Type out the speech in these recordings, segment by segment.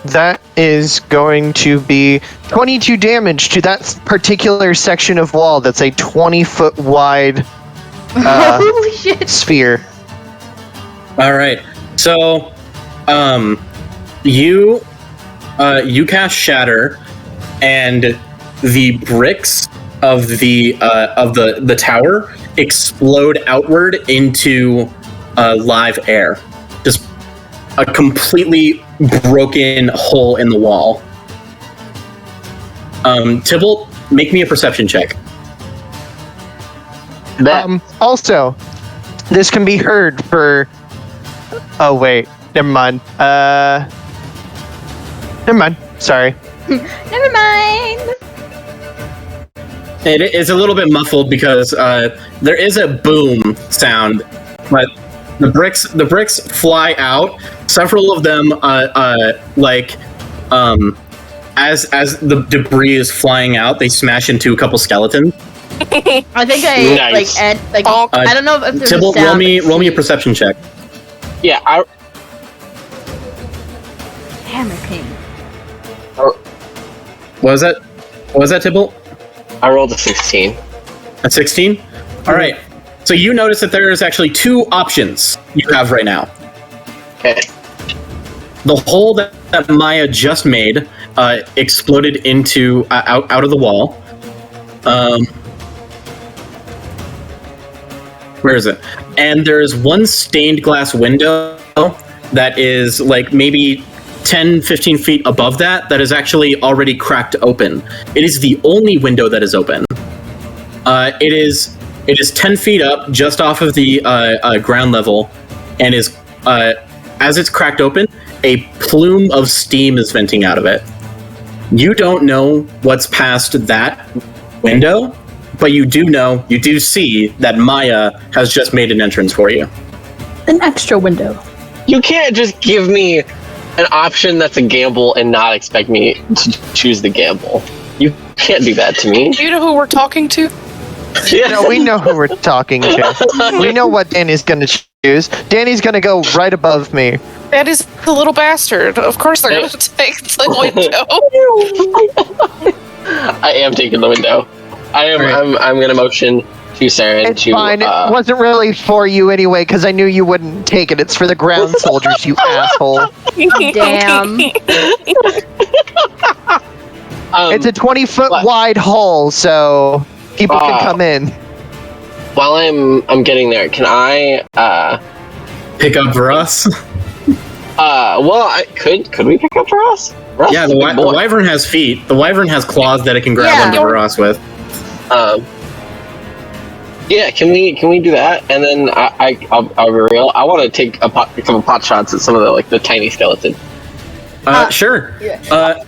That is going to be 22 damage to that particular section of wall that's a 20-foot wide Holy shit! sphere. All right. So, you cast Shatter, and the bricks of the tower explode outward into live air. Just a completely broken hole in the wall. Tybalt, make me a perception check. Also, this can be heard for... Oh, wait. Never mind. Never mind. Sorry. Never mind. It is a little bit muffled because there is a boom sound, but the bricks fly out. Several of them, as the debris is flying out, they smash into a couple skeletons. I think Nice. I don't know if there's Tybalt, a sound. roll me a perception check. Yeah, Hammer King. What was that? What was that, Tybalt? I rolled a 16. A 16? All right. So you notice that there is actually two options you have right now. Okay. The hole that Maya just made exploded into out of the wall. Where is it? And there is one stained glass window that is like maybe 10, 15 feet above that is actually already cracked open. It is the only window that is open. It is 10 feet up, just off of the ground level, and is as it's cracked open, a plume of steam is venting out of it. You don't know what's past that window, but you do see that Maya has just made an entrance for you. An extra window. You can't just give me an option that's a gamble and not expect me to choose the gamble. You can't do that to me. Do you know who we're talking to? Yeah. No, we know who we're talking to. We know what Danny's going to choose. Danny's going to go right above me. That is the little bastard. Of course they're going to take the window. I am taking the window. I'm going to motion to Saren It's to... fine. It wasn't really for you anyway, because I knew you wouldn't take it. It's for the ground soldiers, you asshole. Damn. It's a 20-foot wide hole, so people can come in. While I'm getting there, can I Pick up Vuras? could we pick up Vuras? Yeah, the wyvern has feet. The wyvern has claws that it can grab onto Vuras with. Yeah, can we do that? And then I'll be real. I want to take a couple pot shots at some of the tiny skeleton. Sure. Yeah.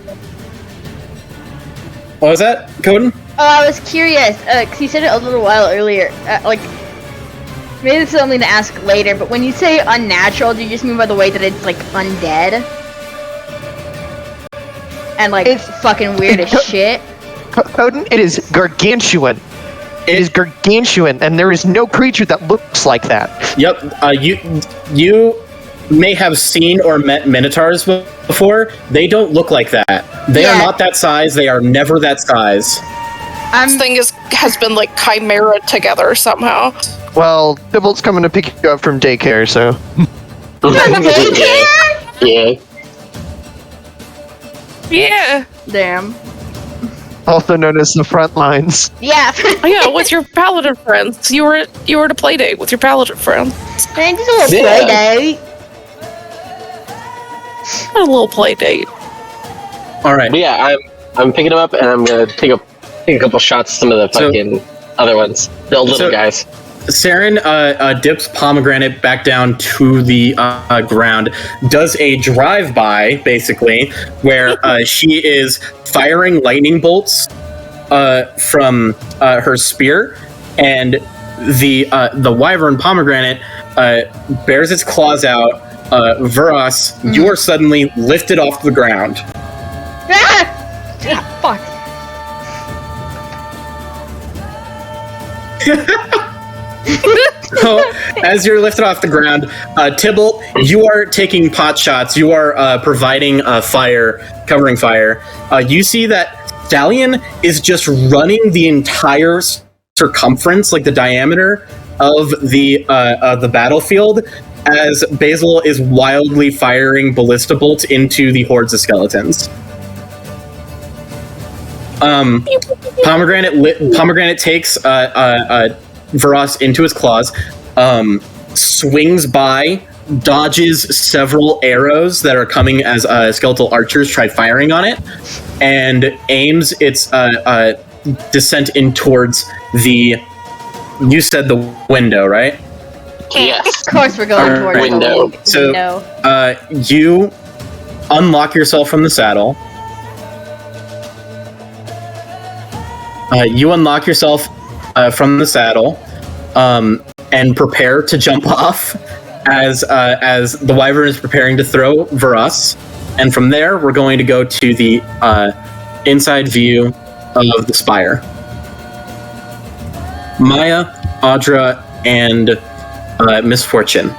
What was that, Koden? Oh, I was curious, because you said it a little while earlier, maybe this is something to ask later, but when you say unnatural, do you just mean by the way that it's, undead? And, it's fucking weird as shit? Koden, it is gargantuan. It is gargantuan, and there is no creature that looks like that. Yep. You may have seen or met minotaurs before. They don't look like that. They are not that size. They are never that size. This thing has been chimera together somehow. Well, Tybalt's coming to pick you up from daycare, so... Yeah. Yeah. Damn. Also known as the front lines. Yeah. Yeah, with your paladin friends. You were at a play date with your paladin friends. Man, just a little play date. A little play date. All right. But yeah, I'm picking them up, and I'm gonna take a couple shots at some of the fucking other ones, the little guys. Saren dips pomegranate back down to the ground, does a drive-by, basically, where she is firing lightning bolts from her spear, and the wyvern pomegranate bears its claws out. Vuras, you are suddenly lifted off the ground. Ah, fuck. So, as you're lifted off the ground, Tybalt, you are taking pot shots. You are providing fire, covering fire. You see that Stallion is just running the entire circumference, like the diameter of the battlefield, as Basil is wildly firing ballista bolts into the hordes of skeletons. Pomegranate takes Vuras into his claws, swings by, dodges several arrows that are coming as skeletal archers try firing on it, and aims its descent in towards the. You said the window, right? Yes. Of course, we're going towards window. the So, window. You unlock yourself from the saddle. And prepare to jump off as the wyvern is preparing to throw Vuras. And from there, we're going to go to the inside view of the spire. Maya, Audra, and Miss Fortune.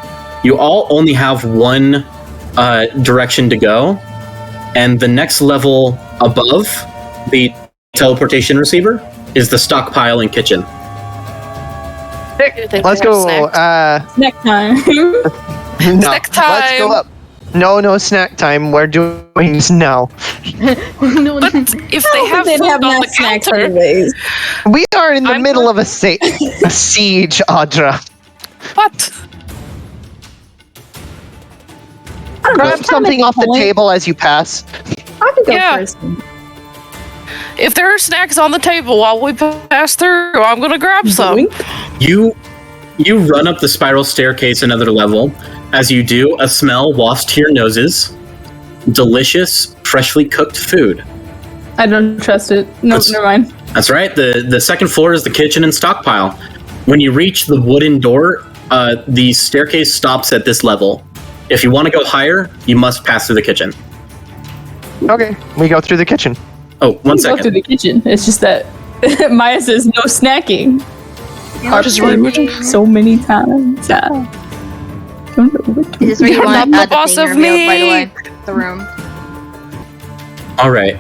You all only have one direction to go, and the next level above the teleportation receiver is the stockpile and kitchen. Let's go. Snack time. No, Snack Let's go time. up. No snack time. We're doing this now. But if they have They'd food have on not the snacks counter, anyways. We are in the I'm middle not- of a siege, Audra. what? Grab something off the table as you pass. I could go Yeah. first. If there are snacks on the table while we pass through, I'm gonna grab some. Zoink. You run up the spiral staircase another level. As you do, a smell wafts to your noses. Delicious, freshly cooked food. I don't trust it. No, That's- never mind. That's right. The second floor is the kitchen and stockpile. When you reach the wooden door, the staircase stops at this level. If you want to go higher, you must pass through the kitchen. Okay, we go through the kitchen. Oh, one Go to second. the kitchen. It's just that Maya says no snacking. Which is rude. So many times. I don't know what to Is this where you You're want not the the boss thing of revealed, by the me. way? The room. All right.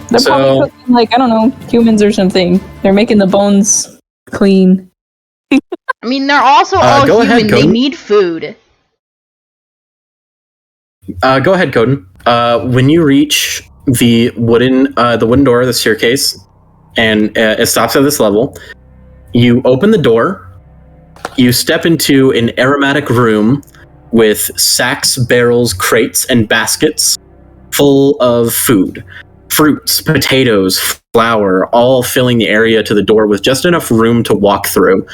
They're So- probably cooking, like, I don't know, humans or something. They're making the bones clean. I mean, they're also all go human. ahead, They Koden. need food. Go ahead, Koden. When you reach the wooden door, the staircase, and it stops at this level, you open the door. You step into an aromatic room with sacks, barrels, crates, and baskets full of food. Fruits, potatoes, flour, all filling the area to the door with just enough room to walk through.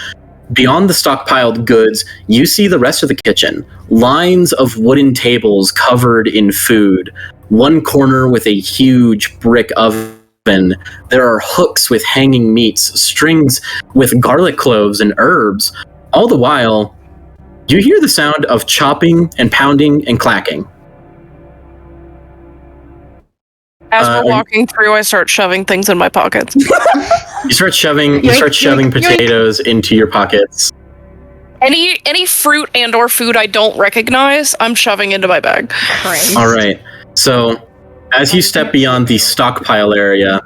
Beyond the stockpiled goods, you see the rest of the kitchen. Lines of wooden tables covered in food. One corner with a huge brick oven. There are hooks with hanging meats, strings with garlic cloves and herbs. All the while, you hear the sound of chopping and pounding and clacking. As we're and- walking through, I start shoving things in my pockets. You start shoving Yoink, yoink, potatoes into your pockets. Any fruit and or food I don't recognize, I'm shoving into my bag. Christ. All right. So, as you step beyond the stockpile area,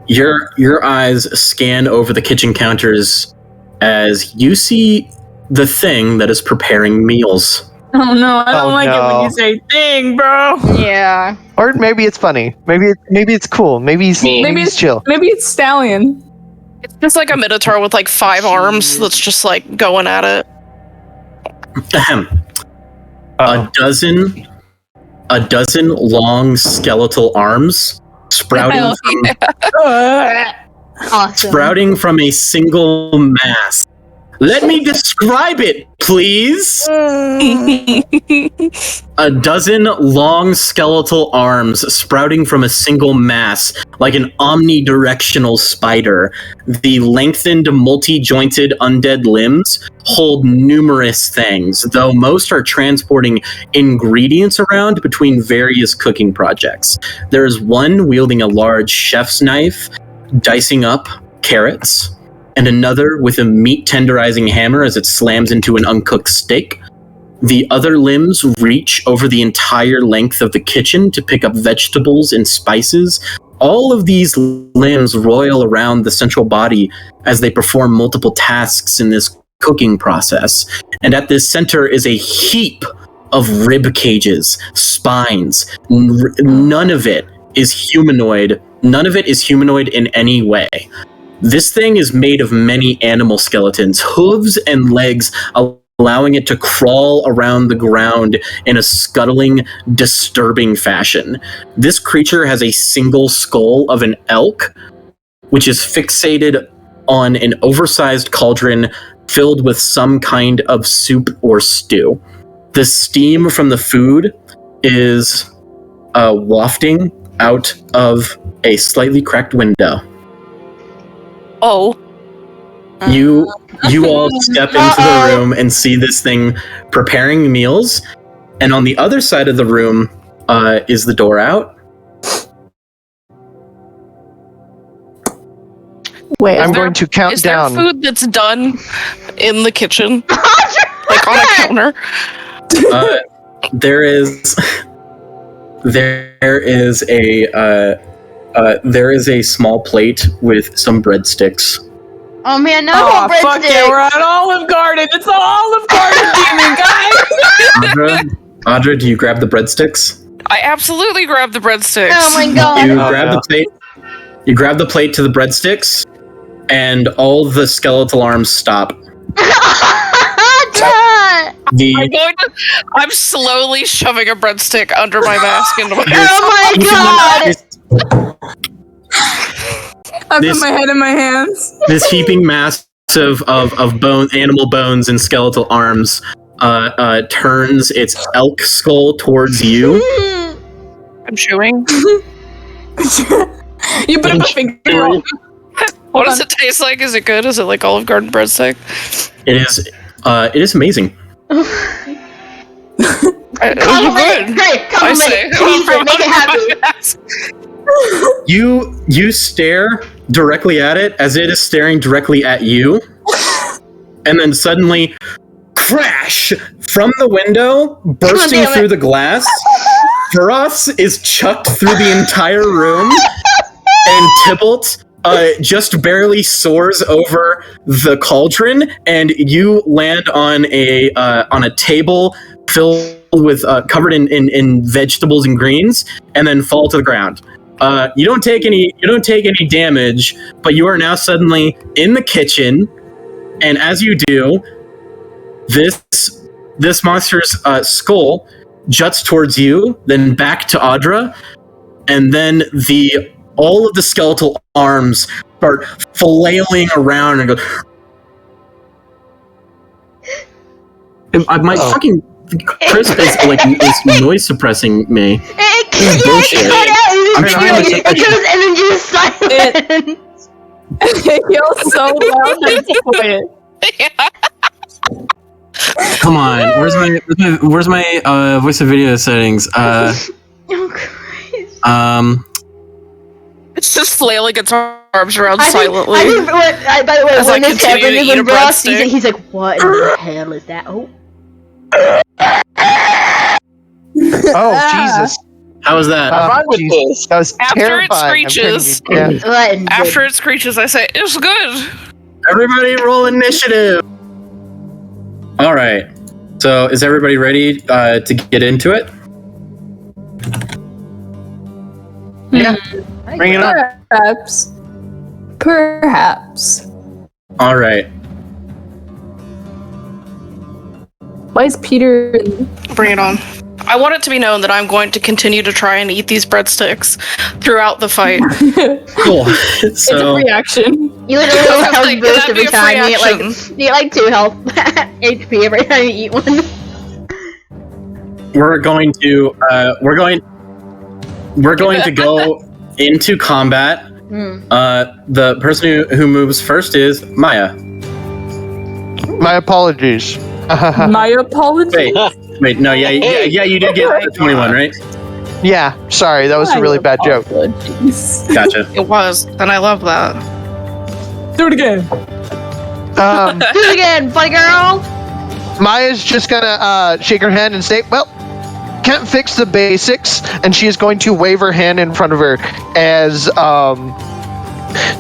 your eyes scan over the kitchen counters as you see the thing that is preparing meals. Oh no, I don't Oh, like it when no. you say thing, bro. Yeah. Or maybe it's funny. Maybe it's cool. Maybe he's chill. Maybe it's Stallion. It's just like a minotaur with like 5 arms that's just like going at it. Ahem. Uh-oh. A dozen long skeletal arms sprouting Hell from Awesome. sprouting from a single mass. Let me describe it, please. A dozen long skeletal arms sprouting from a single mass, like an omnidirectional spider. The lengthened, multi-jointed undead limbs hold numerous things, though most are transporting ingredients around between various cooking projects. There is one wielding a large chef's knife, dicing up carrots. and another with a meat tenderizing hammer as it slams into an uncooked steak. The other limbs reach over the entire length of the kitchen to pick up vegetables and spices. All of these limbs roil around the central body as they perform multiple tasks in this cooking process. And at this center is a heap of rib cages, spines. None of it is humanoid. None of it is humanoid in any way. This thing is made of many animal skeletons, hooves and legs, allowing it to crawl around the ground in a scuttling, disturbing fashion. This creature has a single skull of an elk, which is fixated on an oversized cauldron filled with some kind of soup or stew. The steam from the food is wafting out of a slightly cracked window. Oh. You all step into the room and see this thing preparing meals, and on the other side of the room is the door out. Wait, I'm going to count Is down. there food that's done in the kitchen? Like on a counter? There is a small plate with some breadsticks. Oh man, no oh, more fuck yeah, we're breadsticks. at Olive Garden. It's the Olive Garden demon, guys. Audra, do you grab the breadsticks? I absolutely grabbed the breadsticks. Oh my god. You grab the plate. You grab the plate to the breadsticks, and all the skeletal arms stop. I'm slowly shoving a breadstick under my mask into my Oh my god! I put my head in my hands. This heaping mass of bone, animal bones, and skeletal arms turns its elk skull towards you. I'm chewing. You put a finger on. What does it taste like? Is it good? Is it like Olive Garden breadstick? It is amazing. Good. Great, I say. please, make it happen. You stare directly at it as it is staring directly at you, and then suddenly, crash! From the window, bursting through the glass, Vuras is chucked through the entire room, and Tybalt just barely soars over the cauldron, and you land on a table filled with covered in vegetables and greens, and then fall to the ground. You don't take any damage, but you are now suddenly in the kitchen, and as you do, this monster's skull juts towards you, then back to Audra, and then all of the skeletal arms start flailing around and go. My fucking crisp is noise suppressing me. I'm trying to. It goes and then just silence. It feels so loud and quiet. Come on, where's my voice of video settings? Oh Christ. It's just flailing its arms around I think, silently. by the way, As I when this continue to happened, eat a when Ross breadstick. sees it, he's like, "What in the hell is that?" Oh. Oh, Jesus. How was that? Jesus. That was After it terrifying. I'm screeches. turning you down. What in the- After it screeches, I say, "It's good." Everybody roll initiative. All right. So is everybody ready to get into it? Yeah. Bring it on. Perhaps. All right. Why is Peter? Bring it on. I want it to be known that I'm going to continue to try and eat these breadsticks throughout the fight. Cool. It's a So reaction. You literally get a health Like, boost that'd be every a free time. action. You get like 2 health HP every time you eat one. we're going to go into combat. The person who moves first is Maya. My apologies. My apologies. Wait, no, yeah, you did get the 21, right? Yeah, sorry, that was a really bad joke. Apologies. Gotcha. It was, and I love that. Do it again. Um, Do it again, funny girl. Maya's just gonna shake her hand and say, well, can't fix the basics, and she is going to wave her hand in front of her as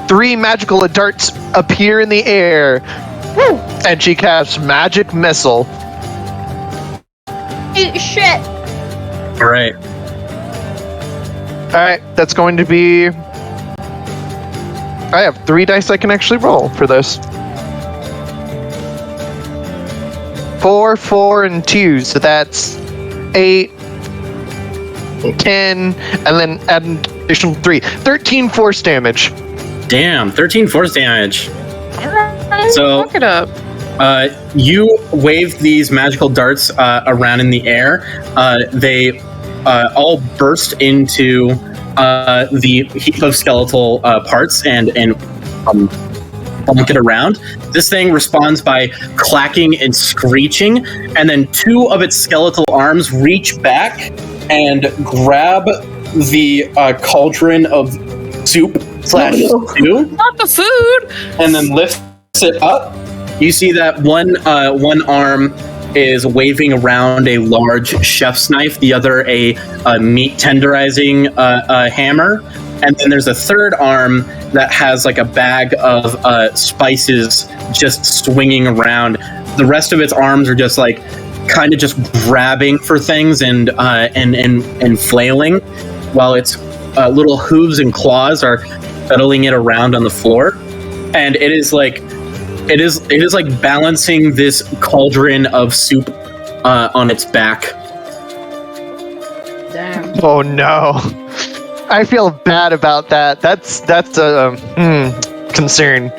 3 magical darts appear in the air. Woo! And she casts Magic Missile. Eat shit. All right. Alright, that's going to be... I have 3 dice I can actually roll for this. 4, 4, and 2, so that's 8, 10, and then add an additional 3. 13 force damage. Damn, 13 force damage. So, Fuck it up. you wave these magical darts around in the air. They all burst into the heap of skeletal parts and bonk it around. This thing responds by clacking and screeching, and then 2 of its skeletal arms reach back and grab the cauldron of soup / stew, Not the food. and then lifts it up. You see that one arm is waving around a large chef's knife, the other a meat tenderizing hammer, and then there's a third arm that has like a bag of spices just swinging around. The rest of its arms are just like kind of just grabbing for things and flailing, while its little hooves and claws are pedaling it around on the floor, and it is like balancing this cauldron of soup on its back. Damn. Oh no. I feel bad about that. That's a concern.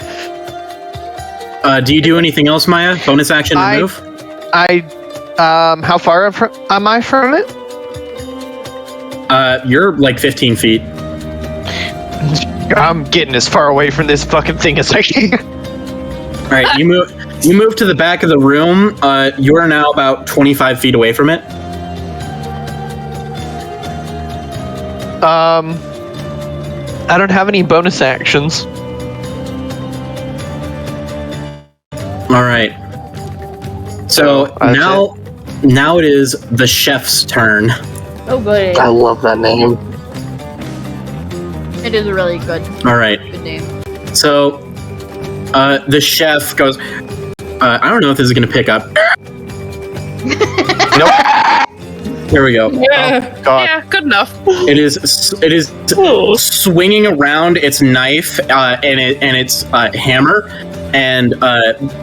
Do you do anything else, Maya? Bonus action to move? How far am I from it? You're like 15 feet. I'm getting as far away from this fucking thing as I can. All right, you move to the back of the room. You are now about 25 feet away from it. I don't have any bonus actions. All right. So that's now it is the chef's turn. Oh, good. I love that name. It is a really good All right. name. So the chef goes, I don't know if this is going to pick up. Nope. There we go. Yeah. Oh, God. Yeah, good enough. It is swinging around its knife and its hammer, and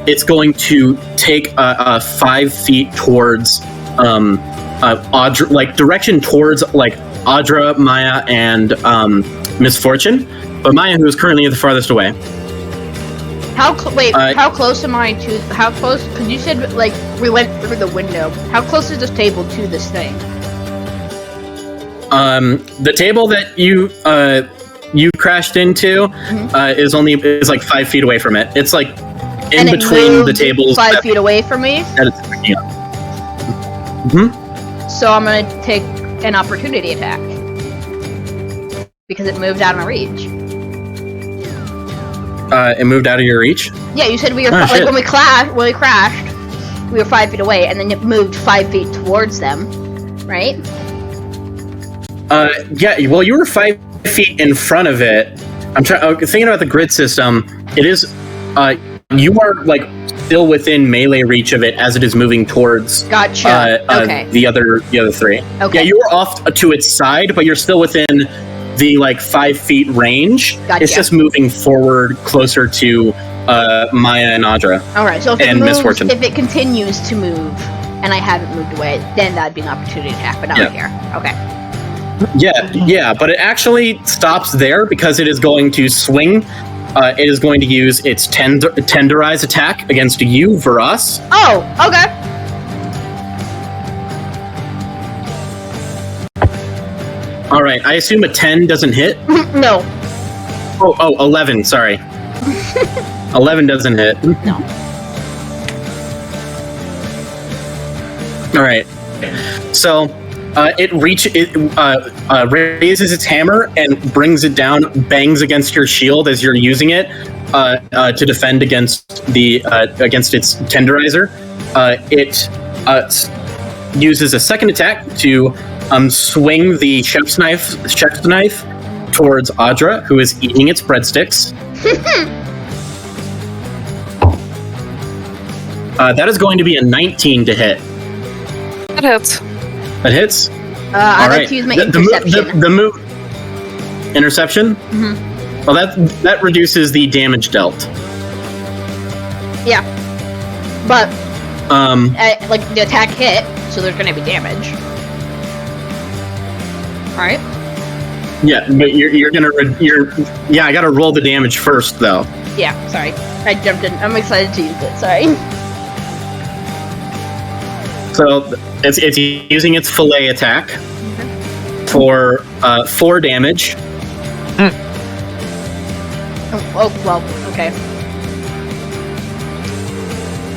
it's going to take 5 feet towards Audra, like direction towards like Audra, Maya, and Miss Fortune, but Maya, who is currently the farthest away. How close am I to? How close? Because you said like we went through the window. How close is this table to this thing? The table that you crashed into is like 5 feet away from it. It's like in between the tables. 5 feet away from me. That it's picking up. Mm-hmm. So I'm gonna take an opportunity attack because it moved out of my reach. It moved out of your reach. Yeah, you said we were like when we crashed, we were 5 feet away, and then it moved 5 feet towards them, right? Yeah. Well, you were 5 feet in front of it. I'm thinking about the grid system. It is. You are like still within melee reach of it as it is moving towards. Gotcha. Okay. The other 3. Okay. Yeah, you were off to its side, but you're still within the like 5 feet range. Gotcha. It's just moving forward closer to Maya and Audra. All right. So if and it moves, Miss Fortune. if it continues to move, and I haven't moved away, then that'd be an opportunity attack. But not here. Okay. Yeah, but it actually stops there because it is going to swing. It is going to use its tenderize attack against you, Vuras. Oh, okay. All right, I assume a 10 doesn't hit. No. Oh, 11. Sorry, 11 doesn't hit. No. All right, so it raises its hammer and brings it down, bangs against your shield as you're using it. to defend against against its tenderizer. It uses a second attack to swing the chef's knife towards Audra, who is eating its breadsticks. That is going to be a 19 to hit. That hits. That hits. I'd like to use my interception. The move. Interception. Mm-hmm. Well, that reduces the damage dealt. Yeah, but Um, the attack hit, so there's gonna be damage. Alright. Yeah, but I gotta roll the damage first, though. Yeah, sorry. I jumped in. I'm excited to use it, sorry. So it's using its fillet attack for 4 damage. Oh, well, okay.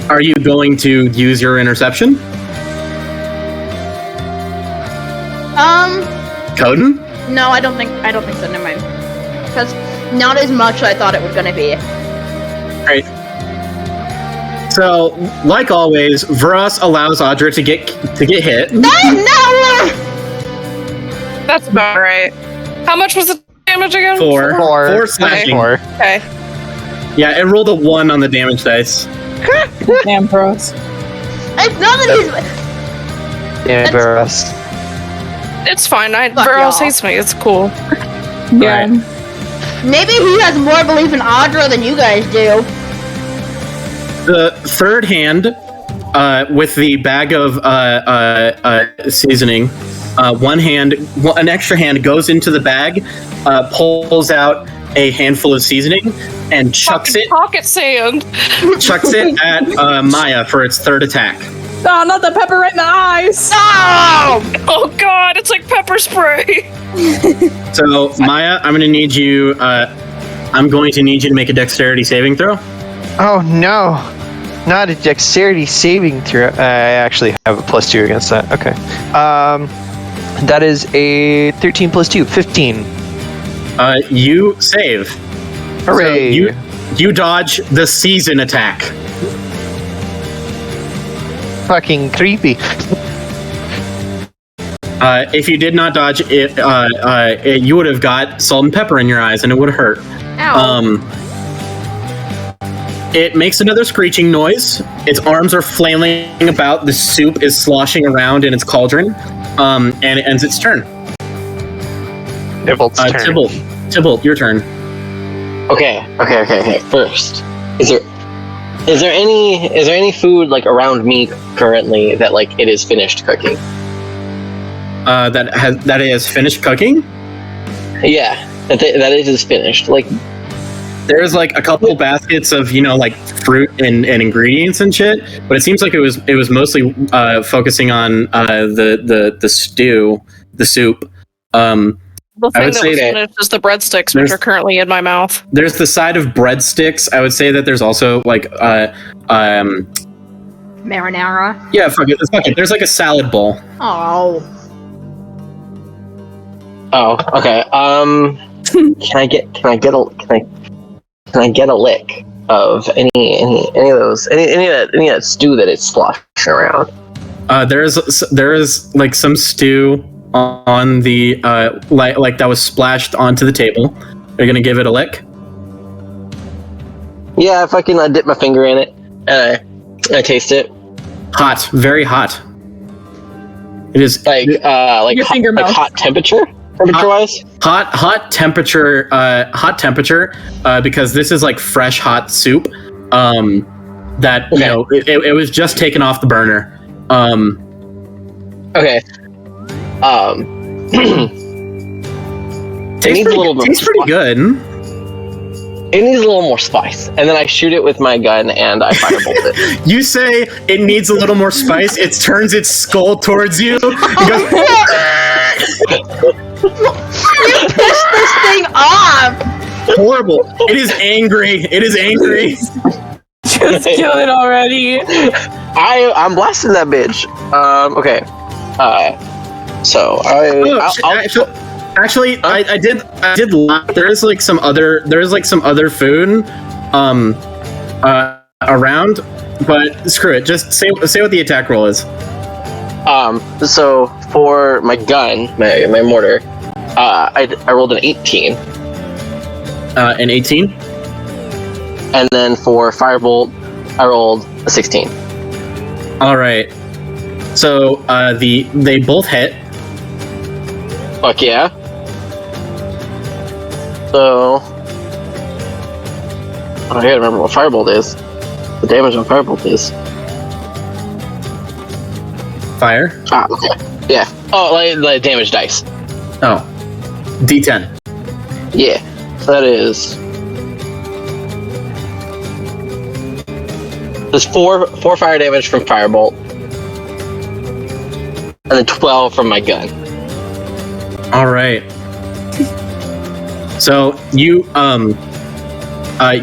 Are you going to use your interception? Koden? No, I don't think so, never mind. Because not as much as I thought it was gonna be. Right. So, like always, Vuras allows Audra to get hit. No! that's about right. How much was the damage again? 4 4 slashing. 4. Okay. Yeah, it rolled a 1 on the damage dice. Damn, bros. It's not that Yeah, Vuras. It's fine. Fuck Vuras y'all. hates me. It's cool. Yeah. maybe he has more belief in Audra than you guys do. The third hand, with the bag of seasoning, an extra hand goes into the bag, pulls out a handful of seasoning, and chucks it Pocket sand. at Maya for its third attack. Oh, not the pepper right in the eyes! Oh god, it's like pepper spray. So Maya, I'm going to need you to make a dexterity saving throw. Oh no, not a dexterity saving throw. I actually have a +2 against that. Okay. That is a 13 + 2, 15. You save. Hooray! So you dodge the season attack. Fucking creepy. If you did not dodge it, you would have got salt and pepper in your eyes, and it would have hurt. Ow. It makes another screeching noise. Its arms are flailing about. The soup is sloshing around in its cauldron, and it ends its turn. Nibble's turn. Tybalt, your turn. Okay. First, is there any food like around me currently that like it is finished cooking? That is finished cooking. Yeah, that it is finished. Like There's like a couple baskets of like fruit and ingredients and shit, but it seems like it was mostly focusing on the stew, the soup. The I thing would that say was that finished is the breadsticks, which are currently in my mouth. there's the side of breadsticks. I would say that there's also like Marinara. yeah, fuck it. There's like a salad bowl. Oh. Oh, okay. Can I get a lick of any of those any of that stew that it's sloshing around? There is like some stew on the like that was splashed onto the table. Are you gonna give it a lick? Yeah, if I can dip my finger in it and I taste it. Hot, very hot. It is Like Your finger mouth. hot temperature wise. hot temperature because this is like fresh hot soup that it was just taken off the burner. Okay. Tastes pretty good. It needs a little more spice, and then I shoot it with my gun and I firebolt it. You say it needs a little more spice. It turns its skull towards you. It goes, You pissed this thing off! horrible. It is angry. Just kill it already. I'm blasting that bitch. Okay. So I Actually, I did lie. There is like some other food around, but screw it. Just say what the attack roll is. So for my gun, my mortar, I rolled an 18. An 18. And then for firebolt, I rolled a 16. All right. So they both hit. Fuck yeah. So I gotta remember what firebolt is. The damage on firebolt is. Fire. Ah, okay. Yeah. Oh, like damage dice. Oh. D10. Yeah. So that is. There's four fire damage from firebolt, and then 12 from my gun. All right. So you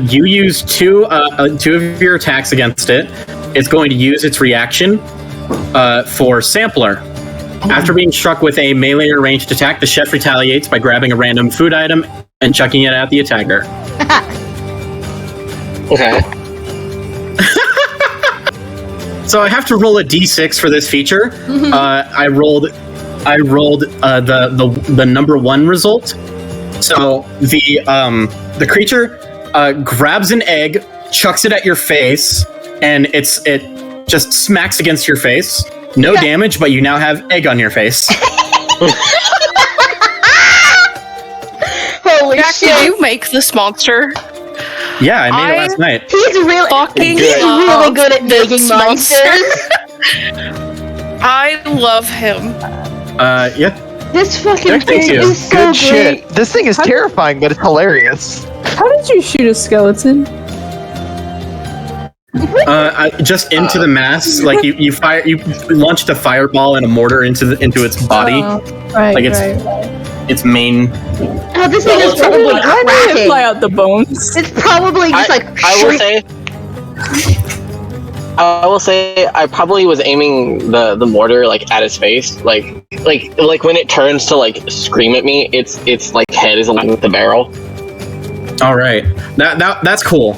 use two of your attacks against it. It's going to use its reaction for Sampler. After being struck with a melee or ranged attack, the chef retaliates by grabbing a random food item and chucking it at the attacker. Okay. So I have to roll a d6 for this feature. I rolled the number 1 result. So the creature grabs an egg, chucks it at your face, and it just smacks against your face. No damage, but you now have egg on your face. Holy Jack, shit! did you make this monster? Yeah, I made it last night. He's really good at making monsters. I love him. Yeah. This fucking Thank thing you. is so Good great. shit. This thing is terrifying, but it's hilarious. How did you shoot a skeleton? Just into the mass, like you launched a fireball and a mortar into its body, Right, like its main. Oh, this thing is probably Why did it cracking. fly out the bones? It's probably just I will say I probably was aiming the mortar like at his face, like when it turns to like scream at me, its like head is aligned with the barrel. All right, that's cool.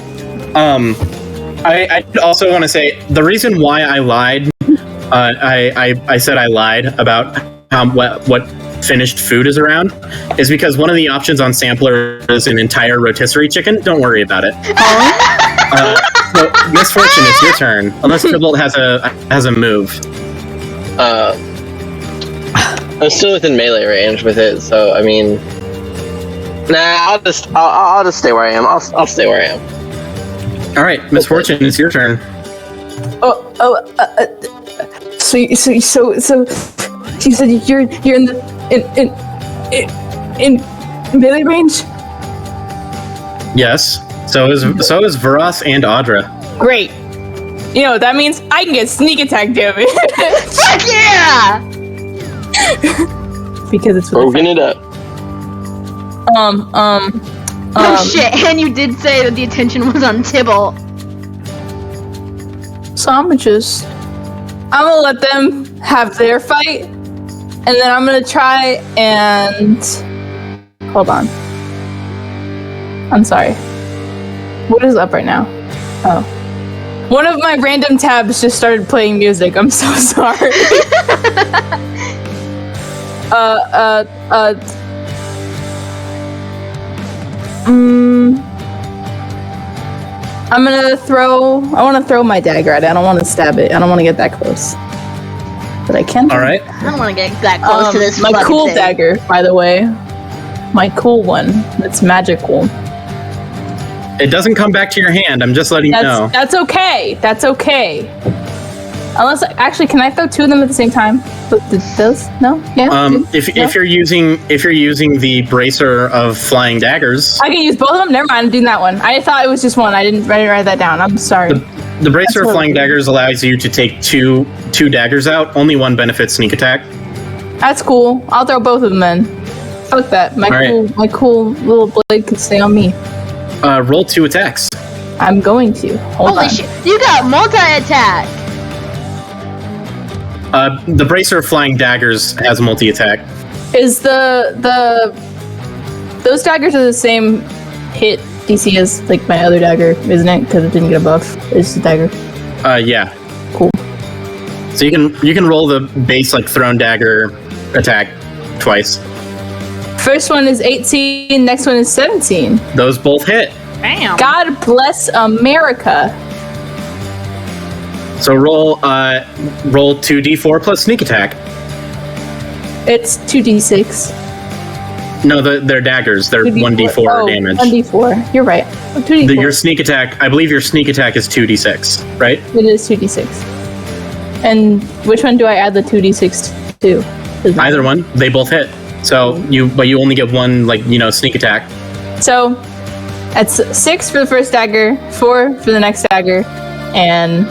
I also want to say the reason why I lied. I said I lied about what finished food is around is because one of the options on Sampler is an entire rotisserie chicken. Don't worry about it. So, Miss Fortune, it's your turn. Unless Tybalt has a move. I'm still within melee range with it, so I mean, nah. I'll just stay where I am. I'll stay where I am. All right, Miss Fortune, it's your turn. So you said you're in melee range? Yes. So is Vuras and Audra. Great. You know what that means? I can get sneak attack damage. fuck yeah! Because it's Broken it up. Oh shit! And you did say that the attention was on Tybalt. So I'm gonna let them have their fight, and then I'm gonna try and hold on. I'm sorry. What is up right now? Oh, one of my random tabs just started playing music. I'm so sorry. I want to throw my dagger at it. I don't want to stab it. I don't want to get that close. But I can. All right. I don't want to get that close to this. My fucking cool thing. dagger, by the way. My cool one. That's magical. It doesn't come back to your hand. I'm just letting you know. That's okay. That's okay. Unless, actually, can I throw two of them at the same time? Those? No? Yeah? If you're using the bracer of flying daggers, I can use both of them? Never mind, I'm doing that one. I thought it was just one. I didn't write that down. I'm sorry. the bracer of flying daggers allows you to take two daggers out. Only one benefits sneak attack. That's cool. I'll throw both of them then. Fuck that. My cool little blade could stay on me. Roll 2 attacks. I'm going to. Hold Holy on. shit! You got multi-attack. The bracer of flying daggers has multi-attack. Is those daggers are the same hit DC as like my other dagger, isn't it? Because it didn't get a buff. It's just a dagger. Yeah. Cool. So you can roll the base like thrown dagger attack twice. First one is 18. Next one is 17. Those both hit. Damn. God bless America. So roll 2d4 plus sneak attack. It's 2d6. No, they're daggers. They're 1d4 damage. 1d4. You're right. 2d4. Your sneak attack, I believe your sneak attack is 2d6, right? It is 2d6. And which one do I add the 2d6 to? Either one. They both hit. So you only get one sneak attack. So that's 6 for the first dagger, 4 for the next dagger, and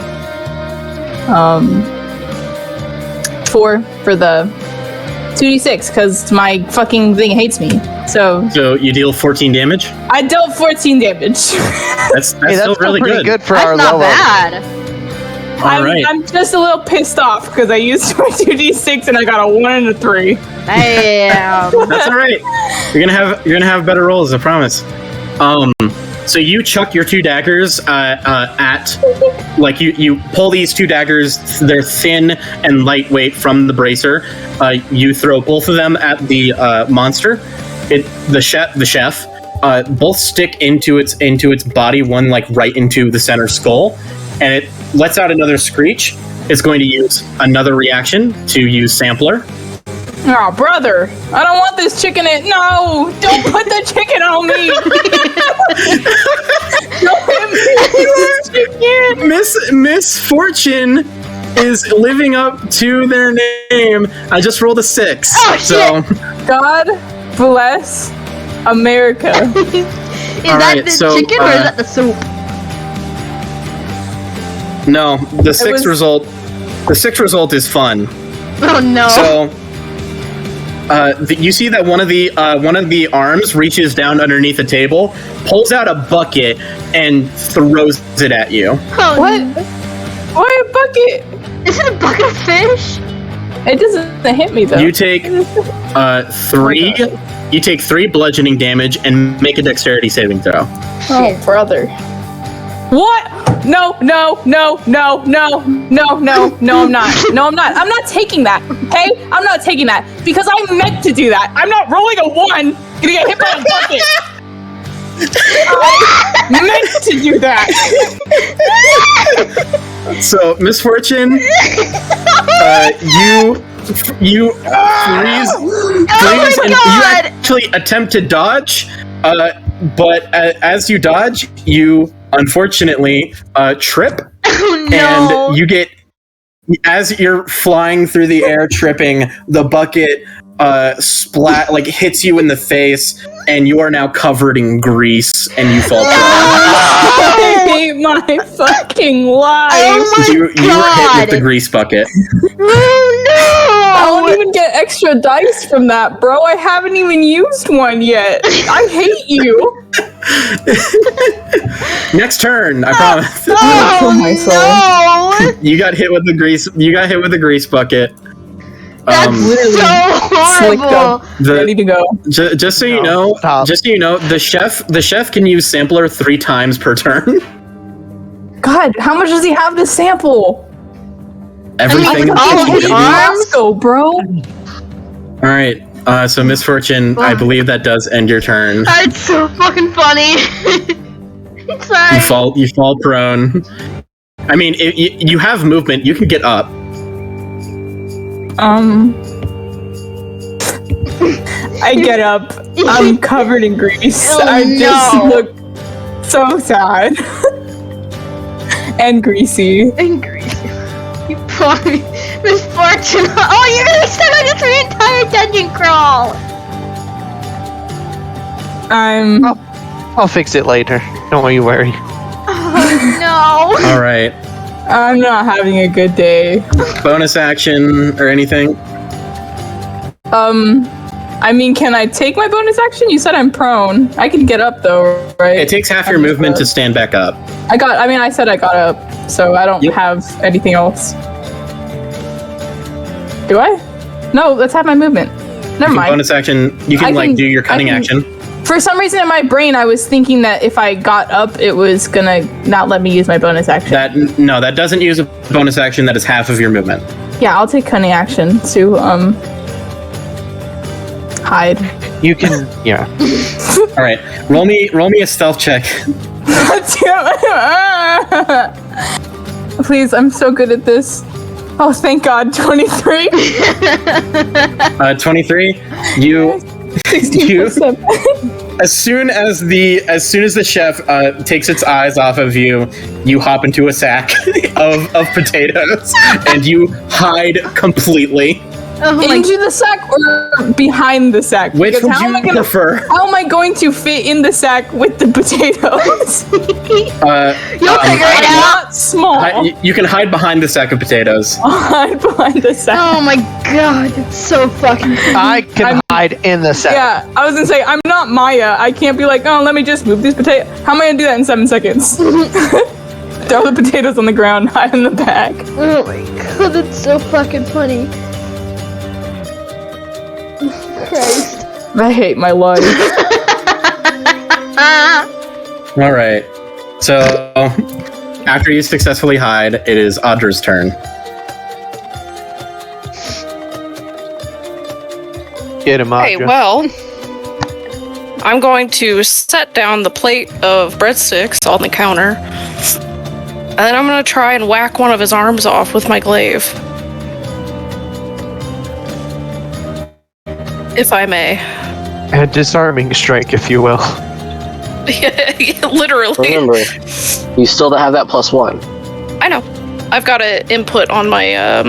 4 for the 2d6 because my fucking thing hates me. So you deal 14 damage. I dealt 14 damage. That's still really pretty good. for That's our not level. bad. I'm just a little pissed off because I used my 2d6 and I got a 1 and a 3. Damn. That's all right. You're gonna have better rolls, I promise. So you chuck your 2 daggers you pull these 2 daggers. They're thin and lightweight from the bracer. You throw both of them at the monster. The chef. Both stick into its body. One right into the center skull, and it lets out another screech. It's going to use another reaction to use sampler. Oh, brother! I don't want this chicken in. No! Don't put the chicken on me! Don't hit me with this chicken! Miss Fortune is living up to their name. I just rolled a 6. Oh, so God bless America. Is that the chicken or is that the soup? No, the 6th result. The 6th result is fun. Oh no. So you see that one of the arms reaches down underneath the table, pulls out a bucket, and throws it at you. Oh, What? Why a bucket? Is it a bucket of fish? It doesn't hit me though. You take 3. You take 3 bludgeoning damage and make a dexterity saving throw. Oh, brother. What? No, I'm not. No, I'm not. I'm not taking that, okay? I'm not taking that because I meant to do that. I'm not rolling a 1, gonna get hit by a bucket. I meant to do that. So, Miss Fortune, you freeze, and you actually attempt to dodge, but as you dodge, you unfortunately trip, Oh no. and you get, as you're flying through the air tripping, the bucket hits you in the face, and you are now covered in grease, and you fall prone. I hate my fucking life. Oh my You were hit God. with the grease bucket. Oh I no. don't even get extra dice from that, bro. I haven't even used one yet. I hate you. Next turn, I promise. I'm gonna kill myself. No. You got hit with the grease. You got hit with the grease bucket. That's literally so Slicked horrible. up, ready to go. Just so you know, stop. the chef can use sampler 3 times per turn. God, how much does he have to sample? Everything. all of his arms? Let's go, bro. All right. So Miss Fortune, I believe that does end your turn. That's so fucking funny. Sorry. You fall prone. I mean, you have movement. You can get up. I get up. I'm covered in grease. Oh, I just no. look so sad. And greasy. Angry. You poor Miss Fortune. Oh, you're gonna start on this entire dungeon crawl. I'll fix it later. Don't you worry. Oh no. All right. I'm not having a good day. Bonus action or anything? I mean, can I take my bonus action? You said I'm prone. I can get up though, right? It takes half your movement to stand back up. I said I got up, so I don't Yep. have anything else. Do I? No, that's half my movement. Never mind. Bonus action. You can I can- do your cutting I can- action. For some reason in my brain, I was thinking that if I got up, it was gonna not let me use my bonus action. That doesn't use a bonus action. That is half of your movement. Yeah, I'll take cunning action to hide. You can, yeah. All right, roll me a stealth check. Please, I'm so good at this. Oh, thank God, 23. 23. You. 16 As soon as the chef takes its eyes off of you, you hop into a sack of potatoes and you hide completely. Into the sack or behind the sack? Which would you prefer? How am I going to fit in the sack with the potatoes? You'll figure it out. Not small. You can hide behind the sack of potatoes. I'll hide behind the sack. Oh my god, it's so fucking funny. I can hide in the sack. Yeah, I was gonna say, I'm not Maya. I can't be like, oh, let me just move these potatoes. How am I gonna do that in 7 seconds? Throw the potatoes on the ground, hide in the back. Oh my god, that's so fucking funny. Christ. I hate my life. All right. So after you successfully hide, it is Audra's turn. Get him, Okay, Audra. well, I'm going to set down the plate of breadsticks on the counter, and then I'm going to try and whack one of his arms off with my glaive. If I may. A disarming strike, if you will. Literally. Remember, you still have that +1. I know. I've got an input on my,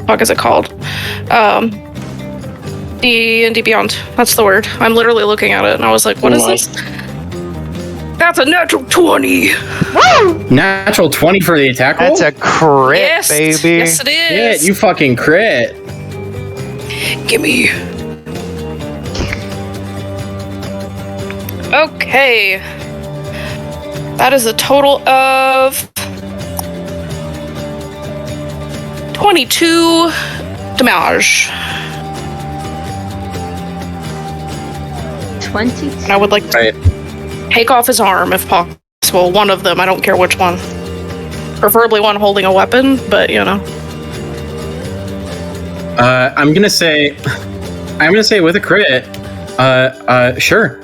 what is it called? D&D Beyond. That's the word. I'm literally looking at it, and I was like, what is this? That's a natural 20! Woo! Natural 20 for the attack roll? That's a crit, Yes! baby. Yes, it Yeah, is! you fucking crit. Gimme. Okay. That is a total of 22 damage. 20. And I would like to take off his arm if possible. One of them, I don't care which one. Preferably one holding a weapon, but you know. I'm gonna say with a crit, sure.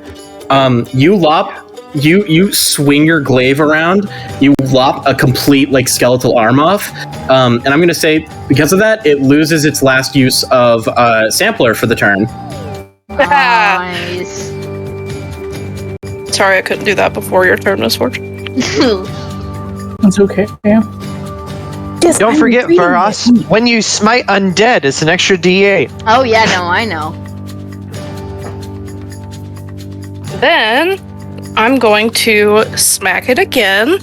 You swing your glaive around, you lop a complete like skeletal arm off, and I'm gonna say because of that, it loses its last use of sampler for the turn. Nice. Sorry I couldn't do that before your turn, Miss Fortune. It's okay. Yeah. Yes, Don't I'm forget, reading Vuras, it. when you smite undead, it's an extra D8. Oh yeah, no, I know. Then I'm going to smack it again.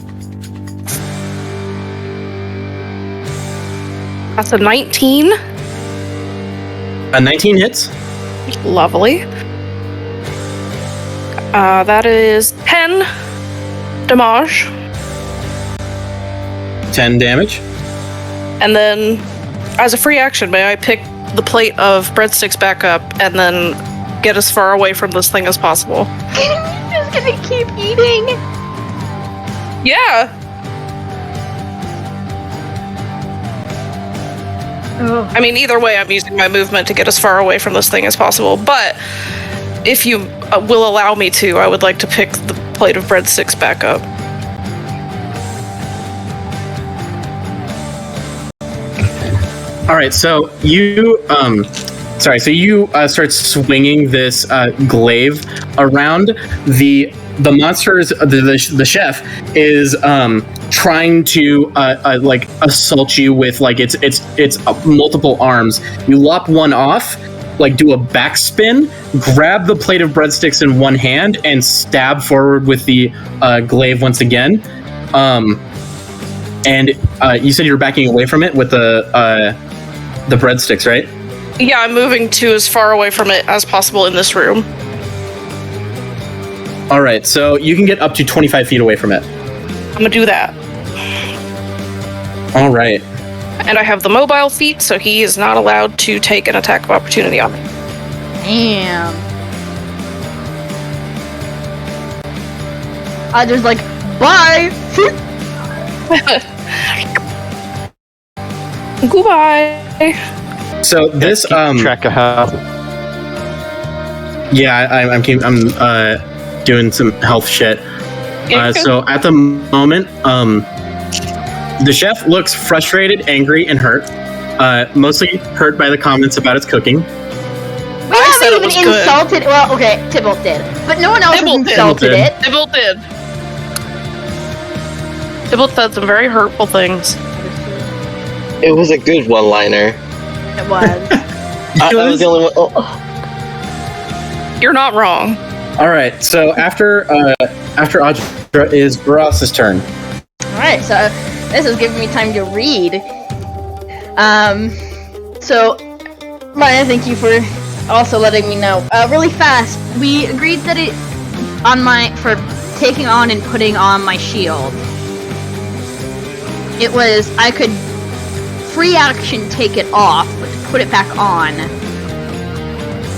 That's a 19. A 19 hits. Lovely. That is 10 damage. 10 damage. And then, as a free action, may I pick the plate of breadsticks back up and then get as far away from this thing as possible? Just gonna keep eating. Yeah! Oh. I mean, either way, I'm using my movement to get as far away from this thing as possible, but if you will allow me to, I would like to pick the plate of breadsticks back up. All right, so you start swinging this glaive around. The monster's the chef is trying to like assault you with like its multiple arms. You lop one off, like do a backspin, grab the plate of breadsticks in one hand, and stab forward with the glaive once again. And you said you were backing away from it with the breadsticks, right? Yeah, I'm moving to as far away from it as possible in this room. All right, so you can get up to 25 feet away from it. I'm gonna do that. All right. And I have the mobile feat, so he is not allowed to take an attack of opportunity on me. Damn. Audra's like, bye! Goodbye. So this Keep track of how. Yeah, I'm doing some health shit. So at the moment, the chef looks frustrated, angry, and hurt. Mostly hurt by the comments about its cooking. We haven't even insulted. Well, okay, Tybalt did, but no one else has insulted it. Tybalt did. Tybalt said some very hurtful things. It was a good one-liner. It was. I was the only one. Oh. You're not wrong. All right. So after Audra is Vuras' turn. All right, so this is giving me time to read. So, Rhyan, thank you for also letting me know. Really fast, we agreed that for taking on and putting on my shield, it was, I could free action take it off, but to put it back on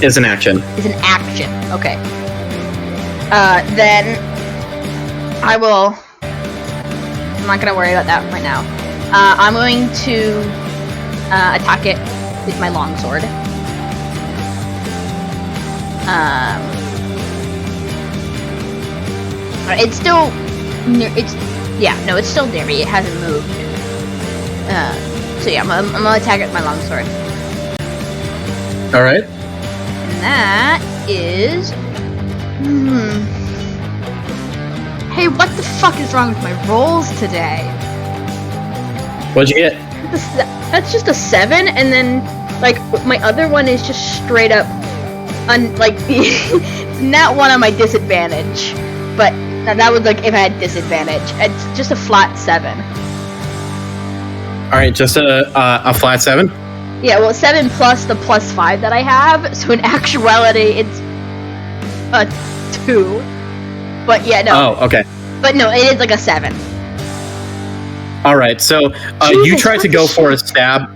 Is an action. is an action. Okay. Then I will, I'm not gonna worry about that right now. I'm going to attack it with my longsword. It's still near. It's still near me. It hasn't moved. So yeah, I'm gonna attack it with my longsword. All right. And that is. Hey, what the fuck is wrong with my rolls today? What'd you get? That's just a 7, and then like my other one is just straight up, not one on my disadvantage, but that was like if I had disadvantage. It's just a flat 7. All right, just a flat 7. Yeah, well, 7 plus the +5 that I have, so in actuality it's a 2. But yeah, no. Oh, okay. But no, it is like a 7. All right, so you try to go for a stab.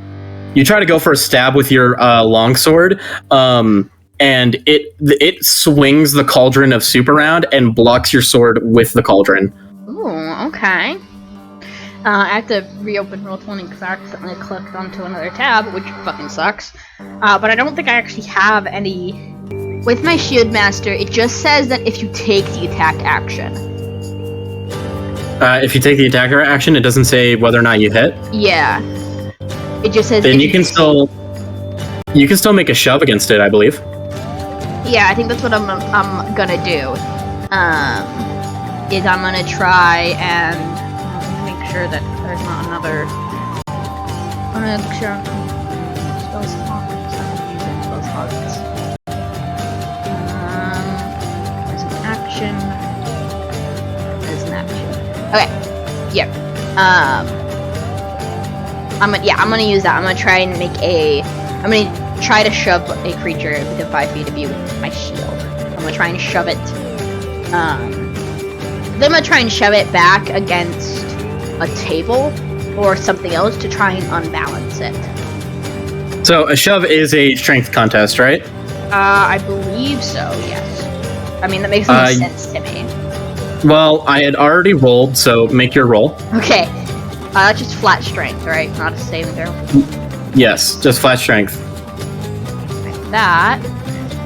You try to go for a stab with your longsword, and it swings the cauldron of soup around and blocks your sword with the cauldron. Ooh, okay. I have to reopen Roll20 because I accidentally clicked onto another tab, which fucking sucks. But I don't think I actually have any. With my Shield Master, it just says that if you take the attack action. If you take the attacker action, it doesn't say whether or not you hit. Yeah. It just says. Then you can still make a shove against it, I believe. Yeah, I think that's what I'm gonna do. Is I'm gonna try and make sure that there's not another. I'm gonna make sure spell slots. I'm using spell slots. There's an action. There's an action. Okay. Yep. I'm gonna use that. I'm gonna try and make I'm gonna try to shove a creature within 5 feet of you with my shield. I'm gonna try and shove it. Then I'm gonna try and shove it back against a table or something else to try and unbalance it. So a shove is a strength contest, right? I believe so. Yes. I mean that makes more sense to me. Well, I had already rolled, so make your roll. Okay. That's just flat strength, right? Not a saving throw. Yes, just flat strength. That